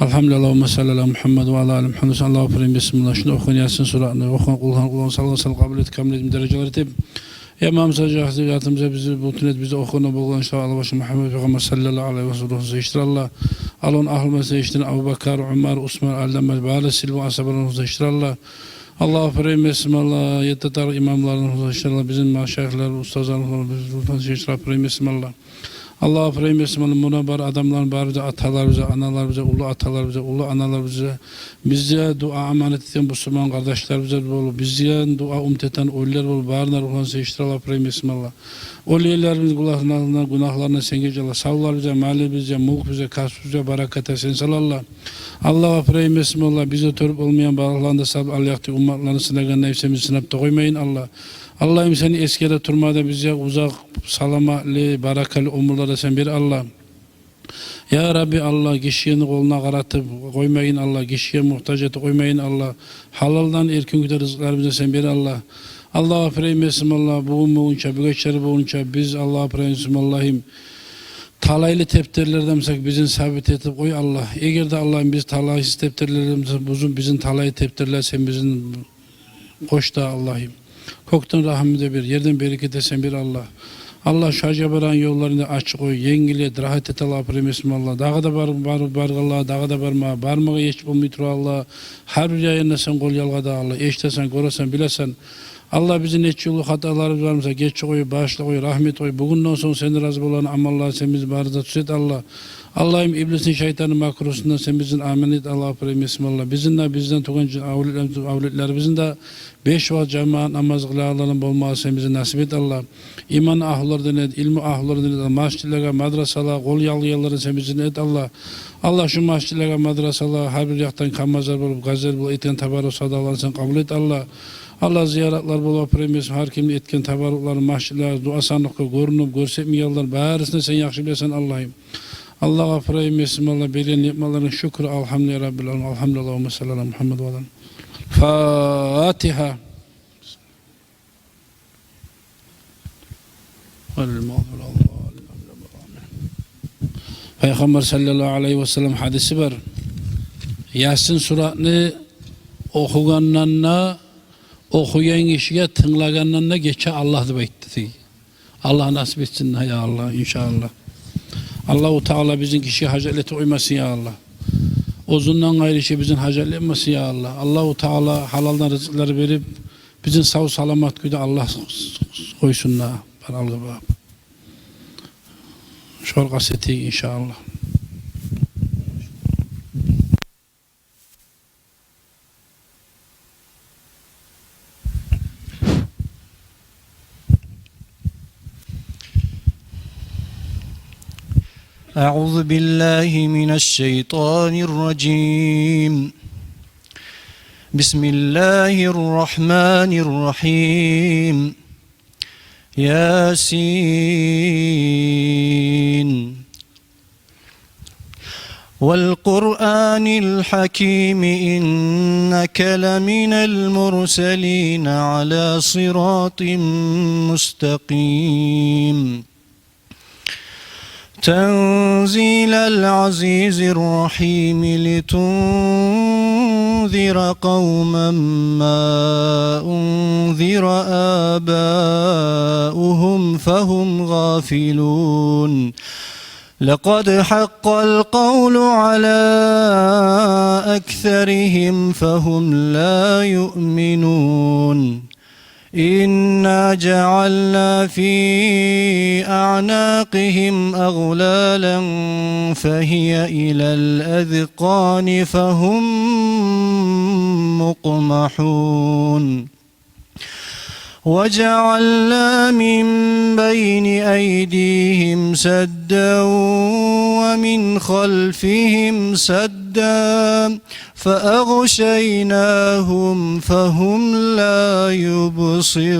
الحمد لله اللهم صل على محمد وعلى آل محمد صلى الله عليه وسلم بسم الله شنو أخوان ياسين سورة أخوان قلنا صلى الله عليه وسلم قبلت كاملة من درجة رتب يا مام سجى حسياتımıza bizi butunet bizi okuna bulgan inşallah başı Muhammed Peygamber sallallahu aleyhi ve sellem iştir Allah alon ahlımızı iştir Abu Bakar Ömer Osman Aldemel Bari Silva asablarımızı iştir Allah Allah fireymesin Allah yettetar imamlarımızı iştir Allah bizim maşayihler ustazlarımızı iştir Allah fireymesin Allah Allah fireymesin Allah munabar adamlar var bize atalar bize analar bize ulu atalar bize ulu analar bize dua emanet eden Müslüman kardeşlerimize bize dua eden oylar bağırlar ruhansı iştir Allah fireymesin Allah Oliyelerimiz günahlarına sen geç Allah savlar bize mali bize mulk bize kasb bize barakat etsin sallallahu Allah'a fireymesin Allah bize törüp olmayan bağlarında sabır Allah'taki ummatlarını sınagan nefsimizi sınıfta koymayın Allah Allah'ım seni eskide turmada bize uzak salamalı barakalı umurlara sen bir Allah Ya Rabbi Allah kişiyenin koluna karatıp koymayın Allah kişiye muhtaç et koymayın Allah halaldan erkin güde rızıklarımıza sen bir Allah Allah'a fireymesin Allah bugün boğunca bu geçeri boğunca biz Allah'a fireymesin Allah'ım talaylı tepterlerden bizim sabit etip koy Allah eğer de Allah'ım biz talaysız tepterlerden bizim talaylı tepterler sen bizim koş da Allah'ım Koktan rahmide bir, yerden bereket esen bir Allah. Allah şu acabaran yollarını açık koy, yengilet, rahat et Allah premesim Allah. Dağa da bar Allah, dağa da barma, barmağa geçip olmayı Allah. Her bir yayınla sen kol yalgada Allah, eştesen, korasan, bilesen. Allah bizi neç yolu hatalarımız varmışsa geç koy, bağışla koy, rahmet koy. Bugünden sonra seni razı olan amallah sen bizi barıza tüset Allah. Allah'ım iblisin şeytanın makrusundan sen bizim amin et Allah premesim Allah. Bizden tuğuncu avletler bizden de 5 vakit cemaat namaz kılarların olması sen bize nasip et Allah. İman ahlardan et, ilmi ahlardan et, masjidlere, madrasalara, kol yalgıyaları sen bize et Allah. Allah şu masjidlere, madrasalara her bir yaktan kamazlar bulup, gazel bulup, eten tabarruk sadalarını sen kabul et Allah. Allah ziyaretler bulup, premiyesi, her kimle etken tabarrukları, masjidler, duasanlıkı, görünüp, görsetmeyenler, bağırısını sen yakşı bilesen Allah'ım. Allah'a premiyesi, Allah belirli yapmaların şükür, elhamdülillah, Rabbil alem, elhamdülillah, sallallahu aleyhi Muhammed ve aleyhi. Fatiha. Peygamber sallallahu aleyhi ve sellem hadisi var. Yasin suratını okuganlarına, okuyan kişiye tınlaganlarına geçe Allah da bekletti. Allah nasip etsin ya Allah inşallah. Allah-u Teala bizim kişiye hacaleti uymasın ya Allah. Uzundan gayrı şey bizim hacallenmesin ya Allah. Allah-u Teala halaldan rızıkları verip bizim sağ salamat güde Allah koysunlar. Şol kaseti inşallah. أعوذ بالله من الشيطان الرجيم بسم الله الرحمن الرحيم ياسين والقرآن الحكيم إنك لمن المرسلين على صراط مستقيم تنزيل العزيز الرحيم لتنذر قوما ما أنذر آباؤهم فهم غافلون لقد حق القول على أكثرهم فهم لا يؤمنون إنا جعلنا في أعناقهم أغلالا فهي إلى الأذقان فهم مقمحون وجعلنا من بين أيديهم سدا ومن خلفهم سدا فأغشيناهم فهم لا يبصرون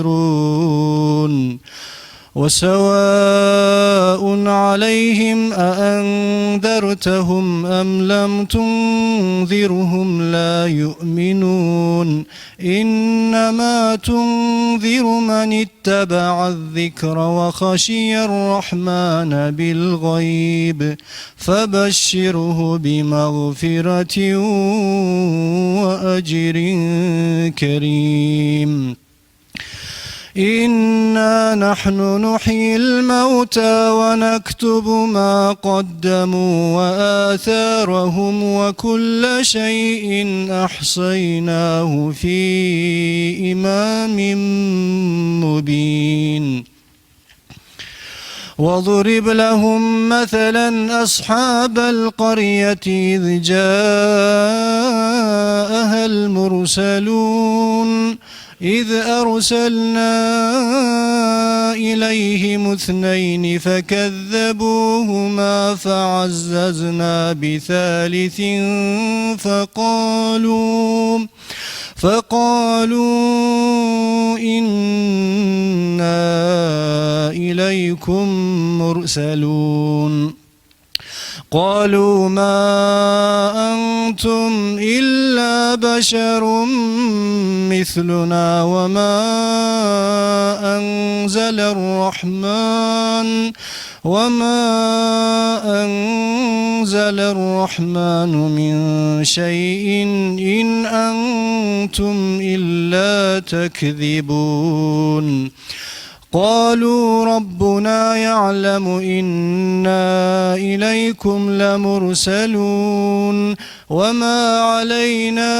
وسواء عليهم أأنذرتهم أم لم تنذرهم لا يؤمنون إنما تنذر من اتبع الذكر وخشي الرحمن بالغيب فبشره بمغفرة وأجر كريم إنا نحن نحيي الموتى ونكتب ما قدموا وآثارهم وكل شيء أحصيناه في إمام مبين واضرب لهم مثلا أصحاب القرية إذ جاءها المرسلون إذ أرسلنا إليهم اثنين فكذبوهما فعززنا بثالث فقالوا إنا إليكم مرسلون قالوا ما أنتم إلا بشر مثلنا وما أنزل الرحمن من شيء إن أنتم إلا تكذبون قالوا ربنا يعلم إنا إليكم لمرسلون وما علينا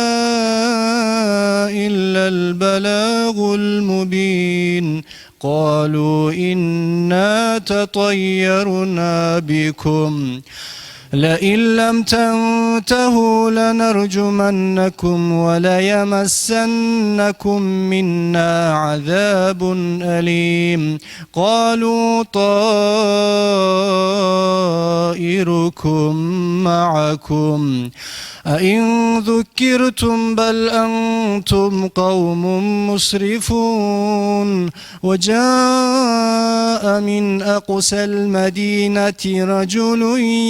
إلا البلاغ المبين قالوا إنا تطيرنا بكم لئن لم تنتهوا لنرجمنكم وليمسنكم منا عذاب أليم قالوا طائركم معكم أئن ذكرتم بل أنتم قوم مسرفون وجاء من أقصى المدينة رجل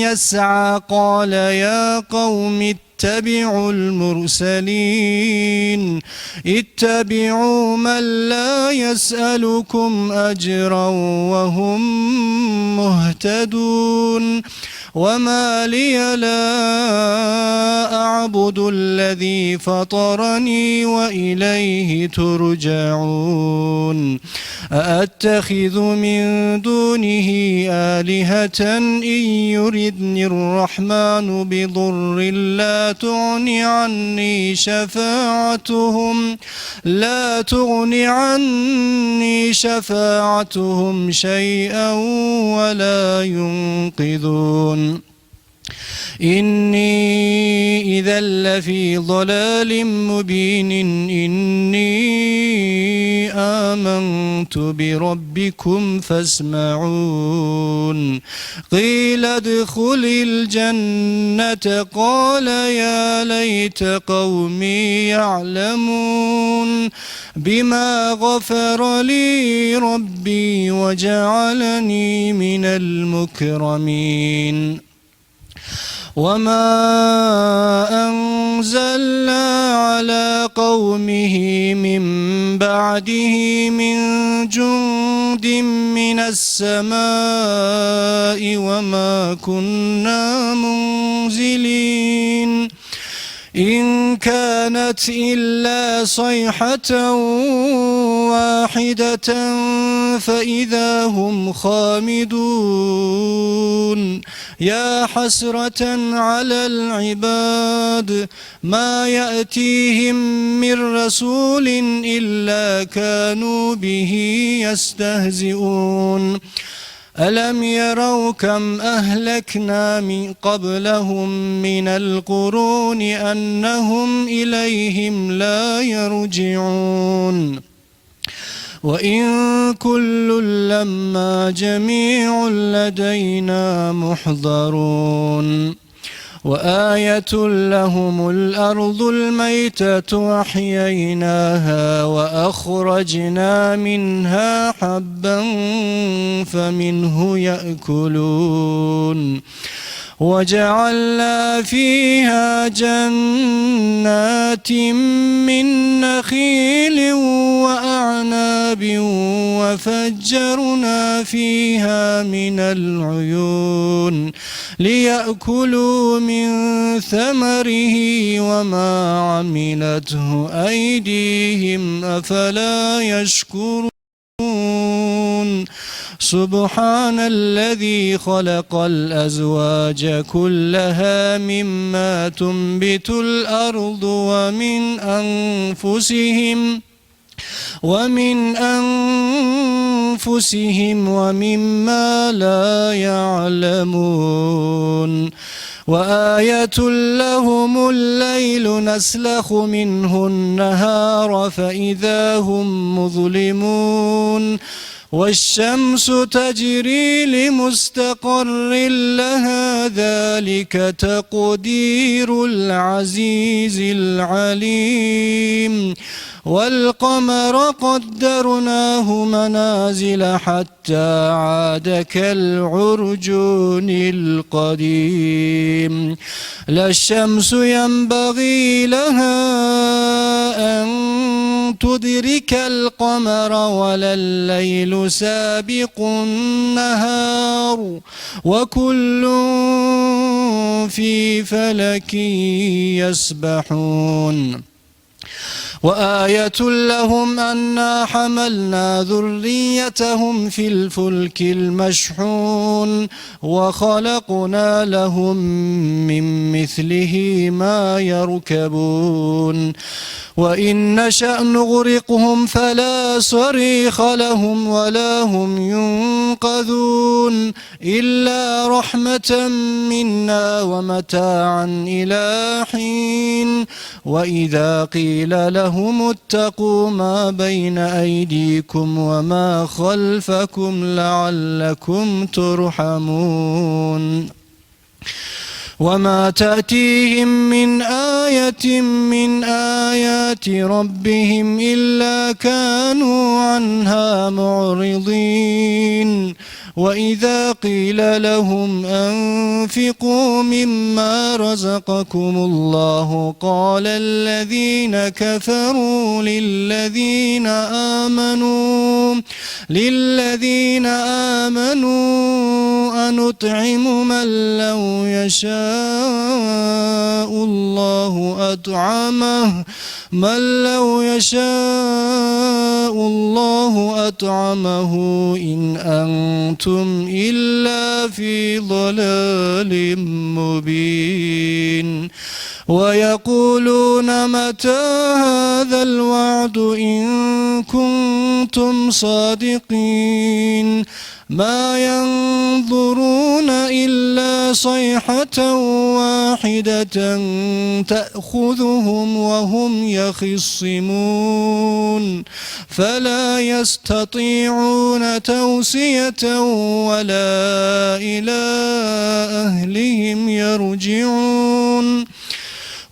يسعى قال يا قوم اتبعوا المرسلين اتبعوا من لا يسألكم أجرا وهم مهتدون وما لي لا أعبد الذي فطرني وإليه ترجعون أأتخذ من دونه آلهة إن يردني الرحمن بضر لا تغن عني شفاعتهم شيئا ولا ينقذون إني إذا لفي ضلال مبين إني آمنت بربكم فاسمعون قيل ادخل الجنة قال يا ليت قومي يعلمون بما غفر لي ربي وجعلني من المكرمين وما أنزلنا على قومه من بعده من جند من السماء وما كنا منزلين إن كانت إلا صيحة واحدة فإذا هم خامدون يا حسرة على العباد ما يأتيهم من رسول إلا كانوا به يستهزئون ألم يروا كم أهلكنا من قبلهم من القرون أنهم إليهم لا يرجعون وإن كل لما جميع لدينا محضرون وآية لهم الأرض الميتة أحييناها وأخرجنا منها حبا فمنه يأكلون وجعلنا فيها جنات من نخيل وأعناب وفجرنا فيها من العيون ليأكلوا من ثمره وما عملته أيديهم أفلا يشكرون سبحان الذي خلق الأزواج كلها مما تنبت الأرض ومن أنفسهم ومما لا يعلمون وآية لهم الليل نسلخ منه النهار فإذا هم مظلمون والشمس تجري لمستقر لها ذلك تقدير العزيز العليم والقمر قدرناه منازل حتى عاد كالعرجون القديم لا الشمس ينبغي لها أن تدرك القمر ولا الليل سابق النهار وكل في فلك يسبحون وآية لهم أنا حملنا ذريتهم في الفلك المشحون وخلقنا لهم من مثله ما يركبون وإن نشأ نغرقهم فلا صريخ لهم ولا هم ينقذون إلا رحمة منا ومتاعا إلى حين وإذا قيل لهم اتقوا ما بين أيديكم وما خلفكم لعلكم ترحمون وما تأتيهم من آية من آيات ربهم إلا كانوا عنها معرضين وإذا قيل لهم أنفقوا مما رزقكم الله قال الذين كفروا للذين آمنوا أنطعم من لو يشاء الله أطعمه إن أنتم إلا في ضلال مبين ويقولون متى هذا الوعد إن كنتم صادقين ما ينظرون إلا صيحة واحدة تأخذهم وهم يخصمون فلا يستطيعون توصية ولا إلى أهلهم يرجعون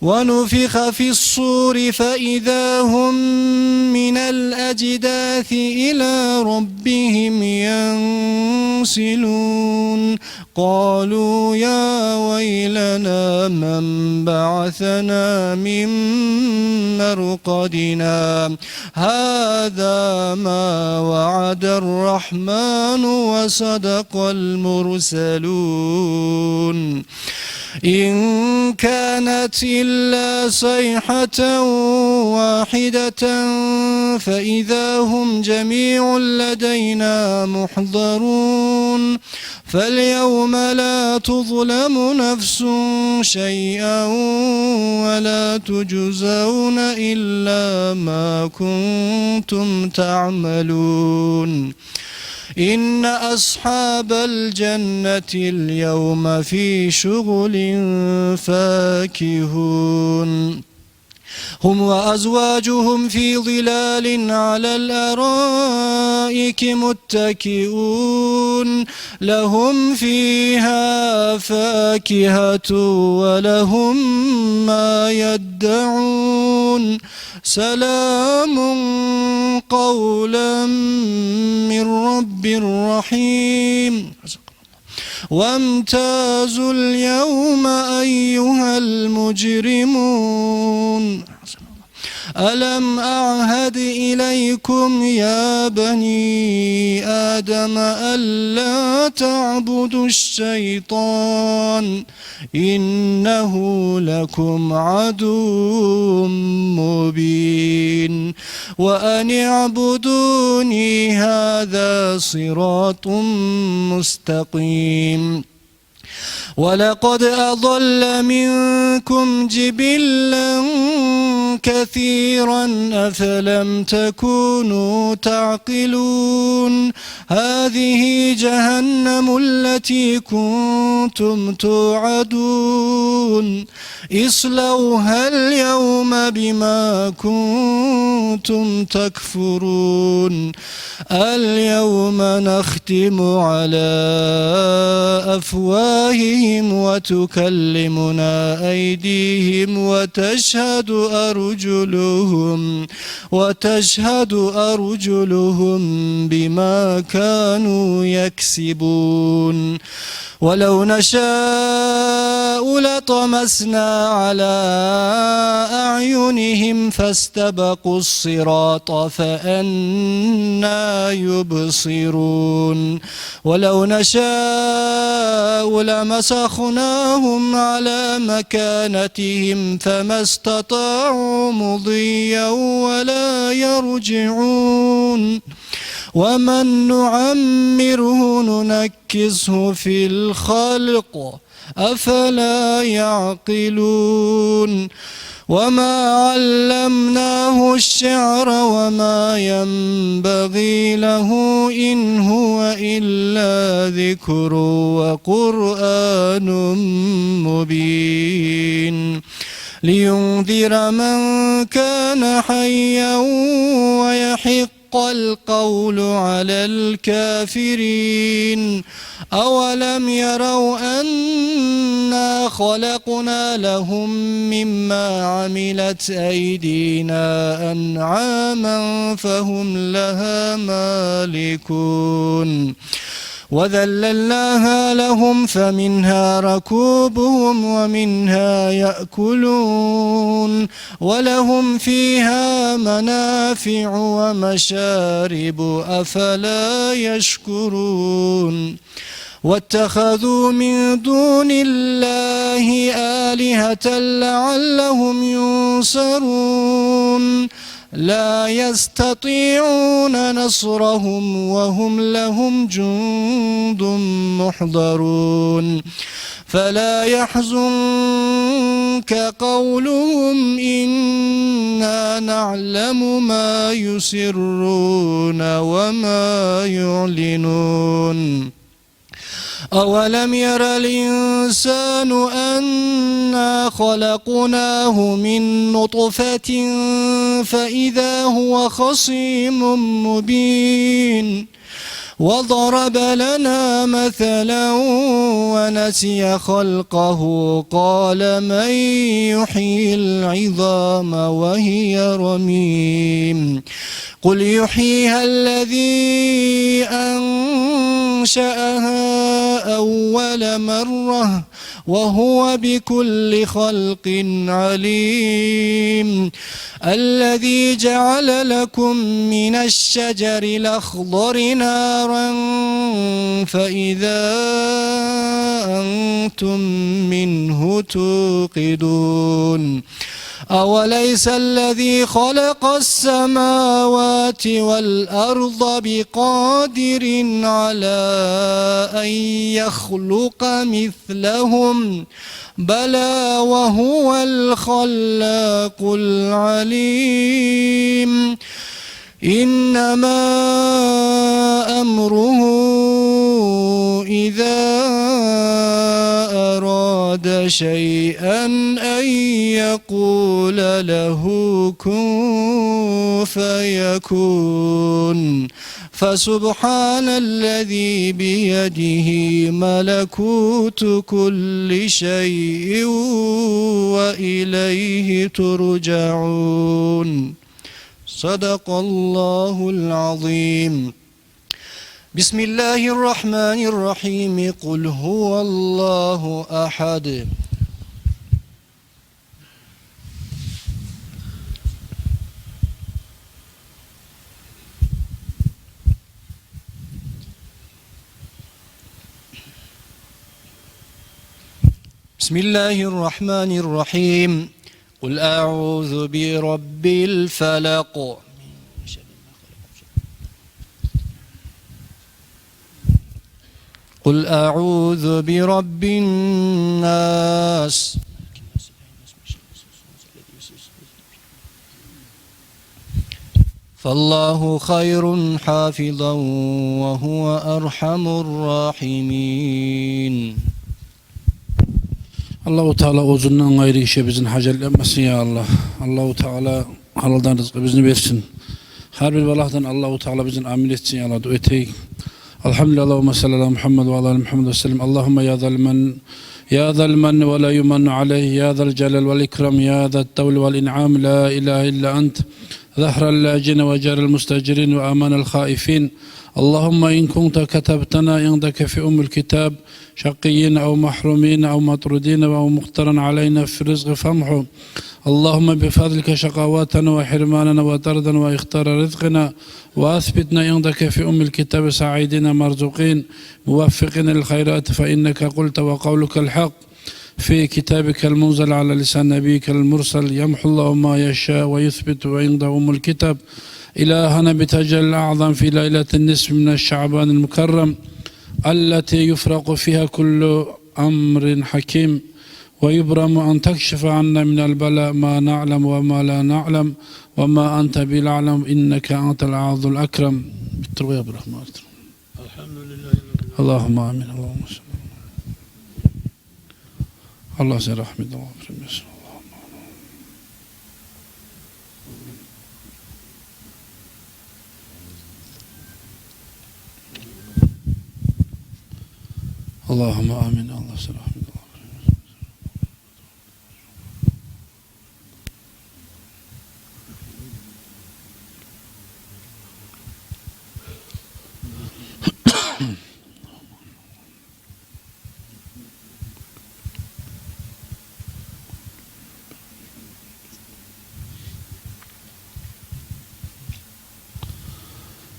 ونفخ في الصور فإذا هم من الأجداث إلى ربهم ينظرون يرسلون قالوا يا ويلنا من بعثنا من مرقدنا هذا ما وعد الرحمن وصدق المرسلون إن كانت إلا صيحة واحدة فإذا هم جميع لدينا محضرون فاليوم لا تظلم نفس شيئا ولا تجزون إلا ما كنتم تعملون إن أصحاب الجنة اليوم في شغل فاكهون هم وأزواجهم في ظلال على الأرائك متكئون لهم فيها فاكهة ولهم ما يدعون سلام قولا من رب رحيم وامتازوا اليوم أيها المجرمون ألم أعهد إليكم يا بني آدم ألا تعبدوا الشيطان إنه لكم عدو مبين وأن اعبدوني هذا صراط مستقيم ولقد أضل منكم جبلا كثيرا أفلم تكونوا تعقلون هذه جهنم التي كنتم توعدون اصلوها اليوم بما كنتم تكفرون اليوم نختم على أفواههم وتكلمنا أيديهم وتشهد أرجلهم بما كانوا يكسبون ولو نشاء لطمسنا على أعينهم فاستبقوا الصراط فأنى يبصرون ولو نشاء لمسخناهم على مكانتهم فما استطاعوا مضيا ولا يرجعون ومن نعمره ننكسه في الخلق أفلا يعقلون وما علمناه الشعر وما ينبغي له إن هو إلا ذكر وقرآن مبين لينذر من كان حيا ويحق القول على الكافرين أولم يروا أنا خلقنا لهم مما عملت أيدينا أنعاما فهم لها مالكون وذللناها لهم فمنها ركوبهم ومنها يأكلون ولهم فيها منافع ومشارب أفلا يشكرون واتخذوا من دون الله آلهة لعلهم ينصرون لا يستطيعون نصرهم وهم لهم جند محضرون فلا يحزنك قولهم إنا نعلم ما يسرون وما يعلنون أولم ير الإنسان أنا خلقناه من نطفة فإذا هو خصيم مبين وضرب لنا مثلا ونسي خلقه قال من يحيي العظام وهي رميم قل يحييها الذي أنشأها أول مرة وهو بكل خلق عليم. الذي جعل لكم من الشجر الأخضر نارا فإذا أنتم منه توقدون. أوليس الذي خلق السماوات والأرض بقادر على أن يخلق مثلهم بلى وهو الخلاق العليم. إنما أمره إذا أراد شيئا أن يقول له كن فيكون. فسبحان الذي بيده ملكوت كل شيء وإليه ترجعون. صدق الله العظيم. بسم الله الرحمن الرحيم. قل هو الله أحد. بسم الله الرحمن الرحيم. قل أعوذ برب الفلق. قل أعوذ برب الناس. فالله خير حافظا وهو أرحم الراحمين. Allahu Teala uzundan gayrı işe bizim hacellenmesin ya Allah. Allahu Teala halaldan rızkı bizni versin. Her bir balahdan Allahu Teala bizim amin etsin ya Allah. Dueteyik. Elhamdülillah. Allahümme salli ala Muhammed ve ala Muhammed ve sellem. Allahümme ya zal men ve la yumannu aleyh. Ya zal celal vel ikram. Ya zal tevl vel in'am. La ilahe illa ent. ظهر اللاجئين وجار المستأجرين وآمان الخائفين. اللهم إن كنت كتبتنا عندك في أم الكتاب شقيين أو محرومين أو مطرودين أو مخترا علينا في الرزق فامحو. اللهم بفضلك شقواتنا وحرماننا وطردا واختار رزقنا وأثبتنا عندك في أم الكتاب سعيدين مرزوقين موفقين للخيرات فإنك قلت وقولك الحق في كتابك المنزل على لسان نبيك المرسل. يمحو الله ما يشاء ويثبت وعنده أم الكتاب. إلهنا بتجل الأعظم في ليلة النصف من الشعبان المكرم التي يفرق فيها كل أمر حكيم ويبرم أن تكشف عنا من البلاء ما نعلم وما لا نعلم وما أنت بالأعلم إنك أنت العظ الأكرم. بالتروية برحمة الحمد لله. اللهم آمين. اللهم صل. الله سيرحمه الله. اللهم آمين. الله سيرحمه الله.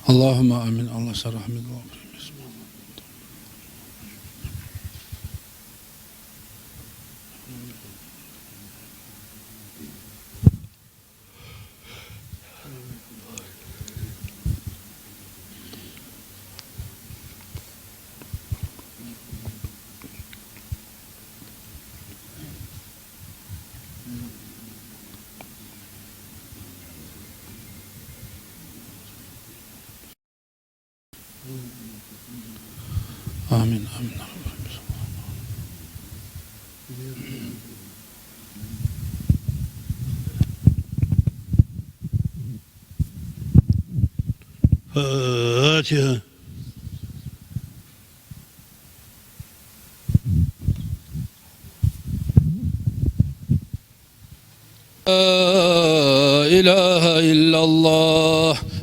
اللهم آمين. الله سيرحمه الله. آمين. آمين. فاتحة. لا إله إلا الله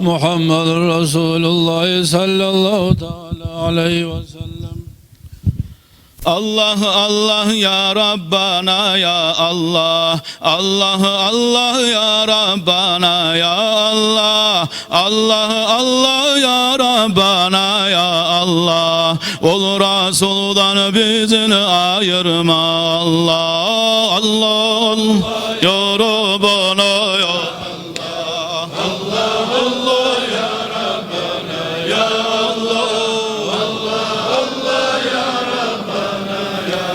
محمد رسول الله صلى الله تعالى عليه وسلم. Allah Allah ya Rabbana ya Allah, Allah Allah ya Rabbana ya Allah, Allah Allah ya Rabbana ya Allah. Ol Resul'dan bizini ayırma Allah, Allah Allah ya Rabbana ya Allah, Allah Allah ya Rabbana ya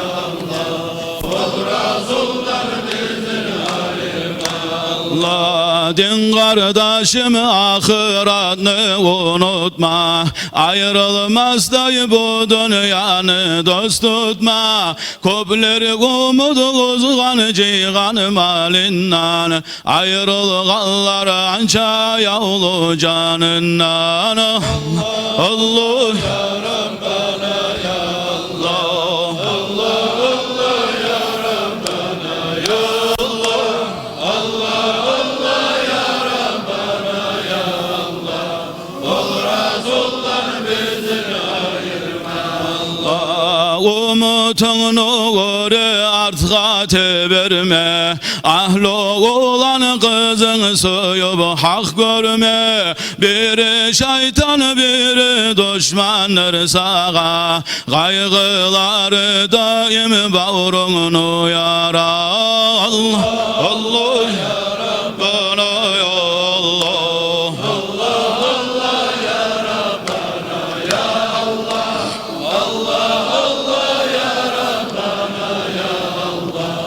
Allah. Din kardeşim ahiretini unutma, ayrılmaz dayı bu dünyanı dost tutma. Köpleri umudu uzgan cihan malinden, ayrılganlar anca yavlu canından. Allah ya Rabbana ya Allah, Allah Allah ya Rabbana ya Allah, Allah Allah ya Rabbana ya Allah. Ol Resul'dan bizini ayırma Allah. Umutunu göre artık verme, ahlu olan kızın soyup hak görme. Biri şeytan biri düşmandır sağa, kaygıları daim bağrunu yara. Allah Allah ya Rabbana ya Allah, Allah Allah ya Rabbana ya Allah, Allah Allah ya Rabbana ya Allah.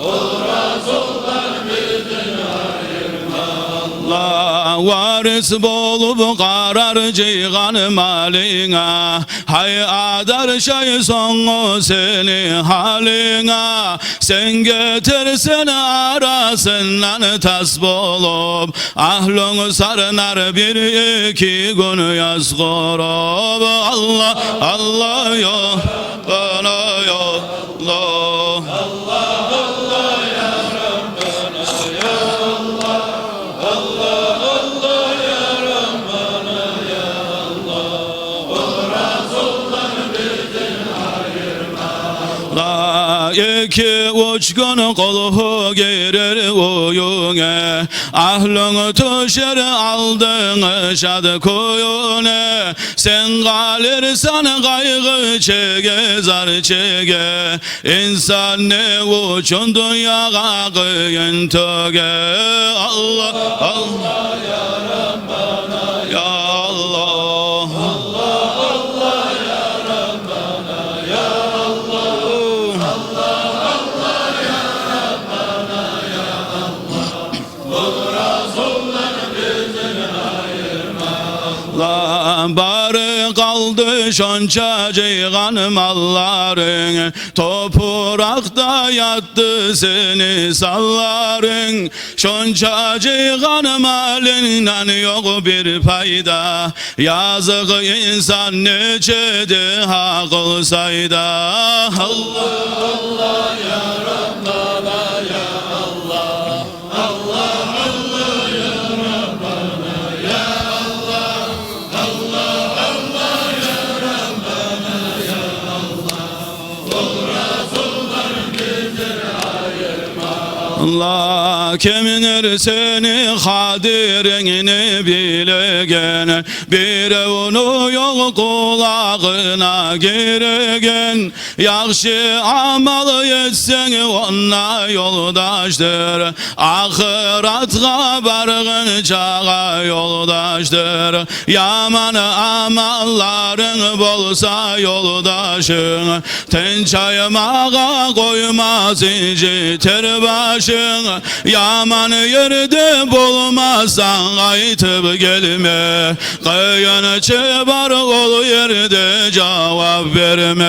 Ol Resul'dan bizini ayırma Allah. Varis bulup karar cihan maline, hay adar şey sonu seni haline. Sen getirsen arasından tas bulup, ahlun sarınar bir iki gün yaz kurup. Allah Allah ya Rabbana ya Allah, Allah Allah ya Rabbana ya Allah, Allah Allah ya Rabbana ya Allah. Ol Resul'dan bizini ayırma Allah. İki uçkun kolu girer uyuna, ahlın tuşer aldın şad kuyuna. Sen kalırsan kaygı çeke zar çeke, İnsan ne uçun dünyaya kıyın töge. Allah Allah ya Rabbana ya Allah, Allah Allah ya Rabbana ya Allah, Allah Allah ya Rabbana ya Allah. Ol Resul'dan bizini ayırma Allah. Bari kaldı şonca cihan malların, toprakta yattı seni salların. Şonca cihan malinden yok bir fayda, yazık insan necedi hak olsaydı. Allah Allah ya Rabbana ya Allah, Allah Allah ya Rabbana ya Allah, Allah Allah ya Rabbana ya Allah. Ol Resul'dan bizini ayırma Allah. Hakimdir seni kadirini bilegen, bir onu yok kulağına girgen. Yaxşı amal etsen ona yoldaştır, ahiratga bargın çağa yoldaştır. Yaman amalların bolsa yoldaşın, tençaymağa koymaz inciter başın. Yaman yerde bulmazsan aytıp gelme, kıyın çıbar ol yerde cevap verme.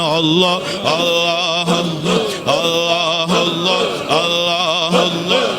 Allah Allah Allah Allah Allah Allah Allah.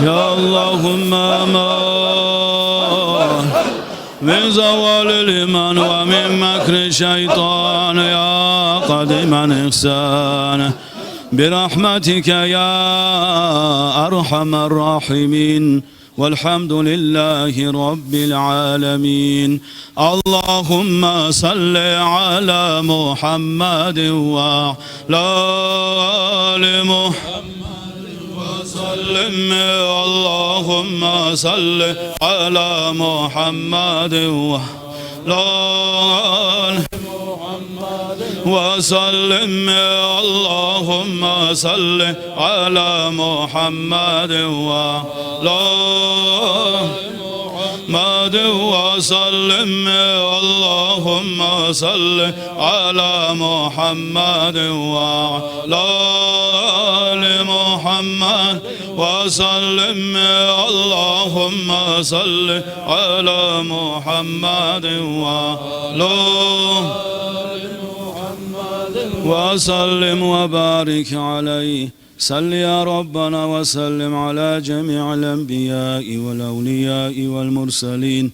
Ya Allahümme aman min zavalil iman ve min mekri şeytan ya kadimen ihsan birahmetike ya erhamer rahimin velhamdülillahi rabbil alemin. Allahümme salli ala Muhammedin ve ali Muhammed وسلم. اللهم صل على محمد وسلم. اللهم صل على محمد محمد وسلم. اللهم صل على محمد وعلى آل محمد وسلم. اللهم صل على محمد وعلى آل محمد وسلم وبارك عليه صل يا ربنا وسلم على جميع الأنبياء والأولياء والمرسلين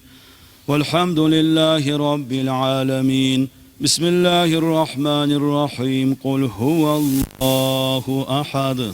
والحمد لله رب العالمين. بسم الله الرحمن الرحيم. قل هو الله أحد.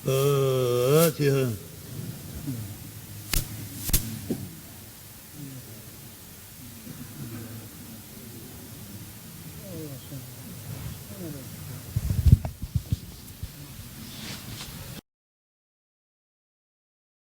فاتحة.